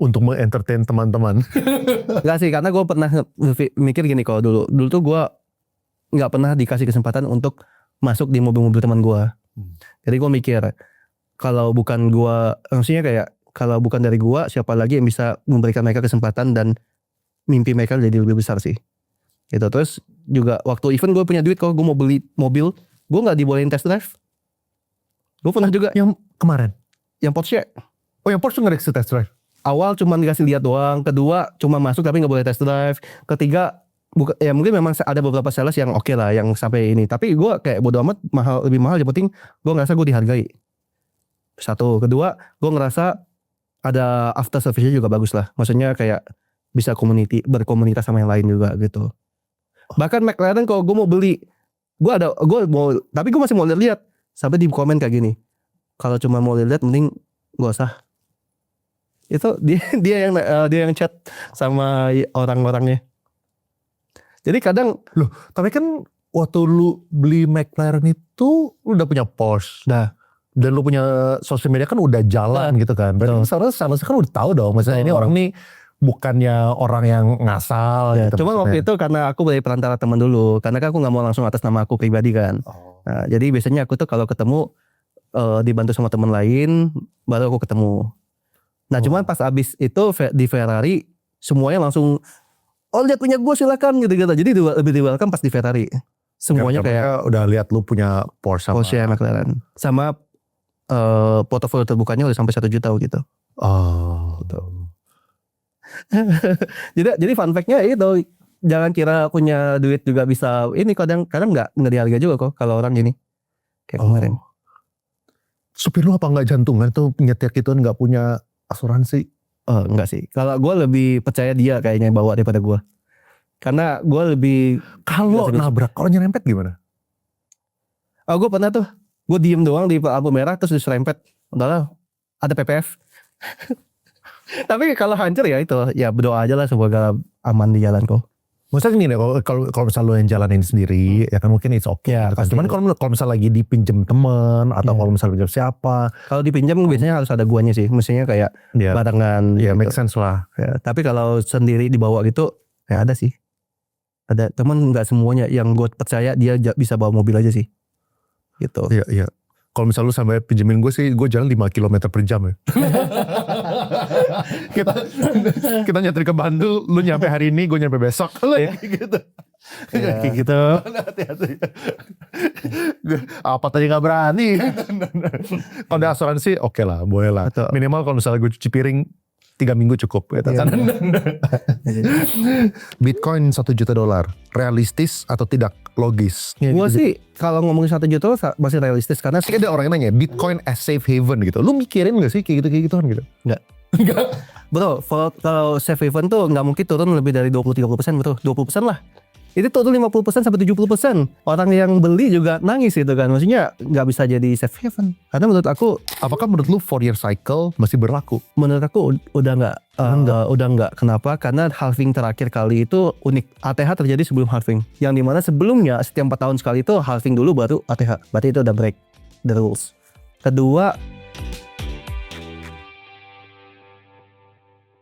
Untuk mengentertain teman-teman. Enggak sih, karena gue pernah mikir gini, kalau dulu tuh gue nggak pernah dikasih kesempatan untuk masuk di mobil-mobil teman gue. Jadi gue mikir, kalau bukan gua, maksudnya kayak kalau bukan dari gua, siapa lagi yang bisa memberikan mereka kesempatan dan mimpi mereka jadi lebih besar sih. Gitu. Terus juga waktu event gue punya duit, kalau gue mau beli mobil, gue nggak dibolehin test drive. Gue pernah juga Yang kemarin? yang Porsche. Oh yang Porsche nggak dikasih test drive? Awal cuma dikasih lihat doang, kedua cuma masuk tapi nggak boleh test drive, ketiga ya mungkin memang ada beberapa sales yang oke lah yang sampai ini, tapi gue kayak bodo amat, lebih mahal, yang penting gue ngerasa gue dihargai. Satu, kedua gue ngerasa ada after service-nya juga bagus lah, maksudnya kayak bisa berkomunitas sama yang lain juga gitu. Bahkan McLaren kalau gue mau beli, tapi gue masih mau lihat sampai di komen kayak gini, kalau cuma mau lihat mending gak usah. Itu dia yang chat sama orang-orangnya. Jadi kadang Loh tapi kan waktu lu beli McLaren itu lu udah punya Porsche. Nah. Dan lu punya sosial media kan udah jalan gitu kan. Berarti seharusnya kan udah tahu dong. Misalnya ini orang nih bukannya orang yang ngasal ya, gitu. cuma waktu itu karena aku dari perantara teman dulu, karena kan aku nggak mau langsung atas nama aku pribadi kan. Nah, jadi biasanya aku tuh kalau ketemu dibantu sama teman lain baru aku ketemu. Nah cuman pas abis itu di Ferrari semuanya langsung lihat punya gue silakan gitu. Jadi lebih di welcome pas di Ferrari. Semuanya kayak udah lihat lu punya Porsche sama Porsche McLaren sama portofolio terbukanya udah sampai 1 juta gitu. Gitu. jadi fun fact-nya itu, jangan kira punya duit juga bisa ini, kadang nggak dihargai juga kok kalau orang gini kayak kemarin. Supir lu apa nggak jantungan tuh nyetir gituan nggak punya asuransi? Enggak sih, kalau gue lebih percaya dia kayaknya bawa daripada gue, karena gue lebih Kalau nabrak, kalau nyerempet gimana? gue pernah tuh, gue diem doang di lampu merah terus diserempet, udahlah ada PPF. Tapi kalau hancur ya itu, ya berdoa aja lah semoga aman di jalan kok. Maksudnya gini deh, kalau misalnya lo yang jalanin sendiri, ya kan mungkin it's okay. Ya, gitu kan. Cuman kalau misalnya lagi dipinjem temen atau Ya. kalau misalnya pinjam siapa, Kalau dipinjam biasanya harus ada guanya sih, mestinya kayak ya, barengan. ya gitu. make sense lah. Ya, tapi kalau sendiri dibawa gitu, ya ada sih. Ada teman, nggak semuanya yang gue percaya dia bisa bawa mobil aja sih. Gitu. Iya, iya. Kalau misalnya lu sampai pinjemin gue sih, gue jalan 5 km per jam ya. kita nyetir ke Bandung, lu nyampe hari ini, gue nyampe besok. Ya. Gitu. Ya. Kayak gitu. Hati-hati. Apa tadi gak berani. Kalau ada asuransi oke lah, boleh lah. Betul. Minimal kalau misalnya gue cuci piring 3 minggu cukup. Gitu. Iya. Bitcoin $1 juta, realistis atau tidak logis? Gue sih kalau ngomongin 1 juta masih realistis, karena Ada orang yang nanya Bitcoin as safe haven gitu. Lu mikirin gak sih kayak gitu-gituan gitu? Enggak. Bro, kalau safe haven tuh nggak mungkin turun lebih dari 20-30%, bro. 20% lah. Itu turun 50% sampai 70%. Orang yang beli juga nangis gitu kan. Maksudnya nggak bisa jadi safe haven. Karena menurut aku, Apakah menurut lu 4-year cycle masih berlaku? udah nggak. Udah nggak. Kenapa? Karena halving terakhir kali itu unik. ATH terjadi sebelum halving. Yang dimana sebelumnya setiap 4 tahun sekali itu halving dulu baru ATH. Berarti itu udah break the rules. Kedua,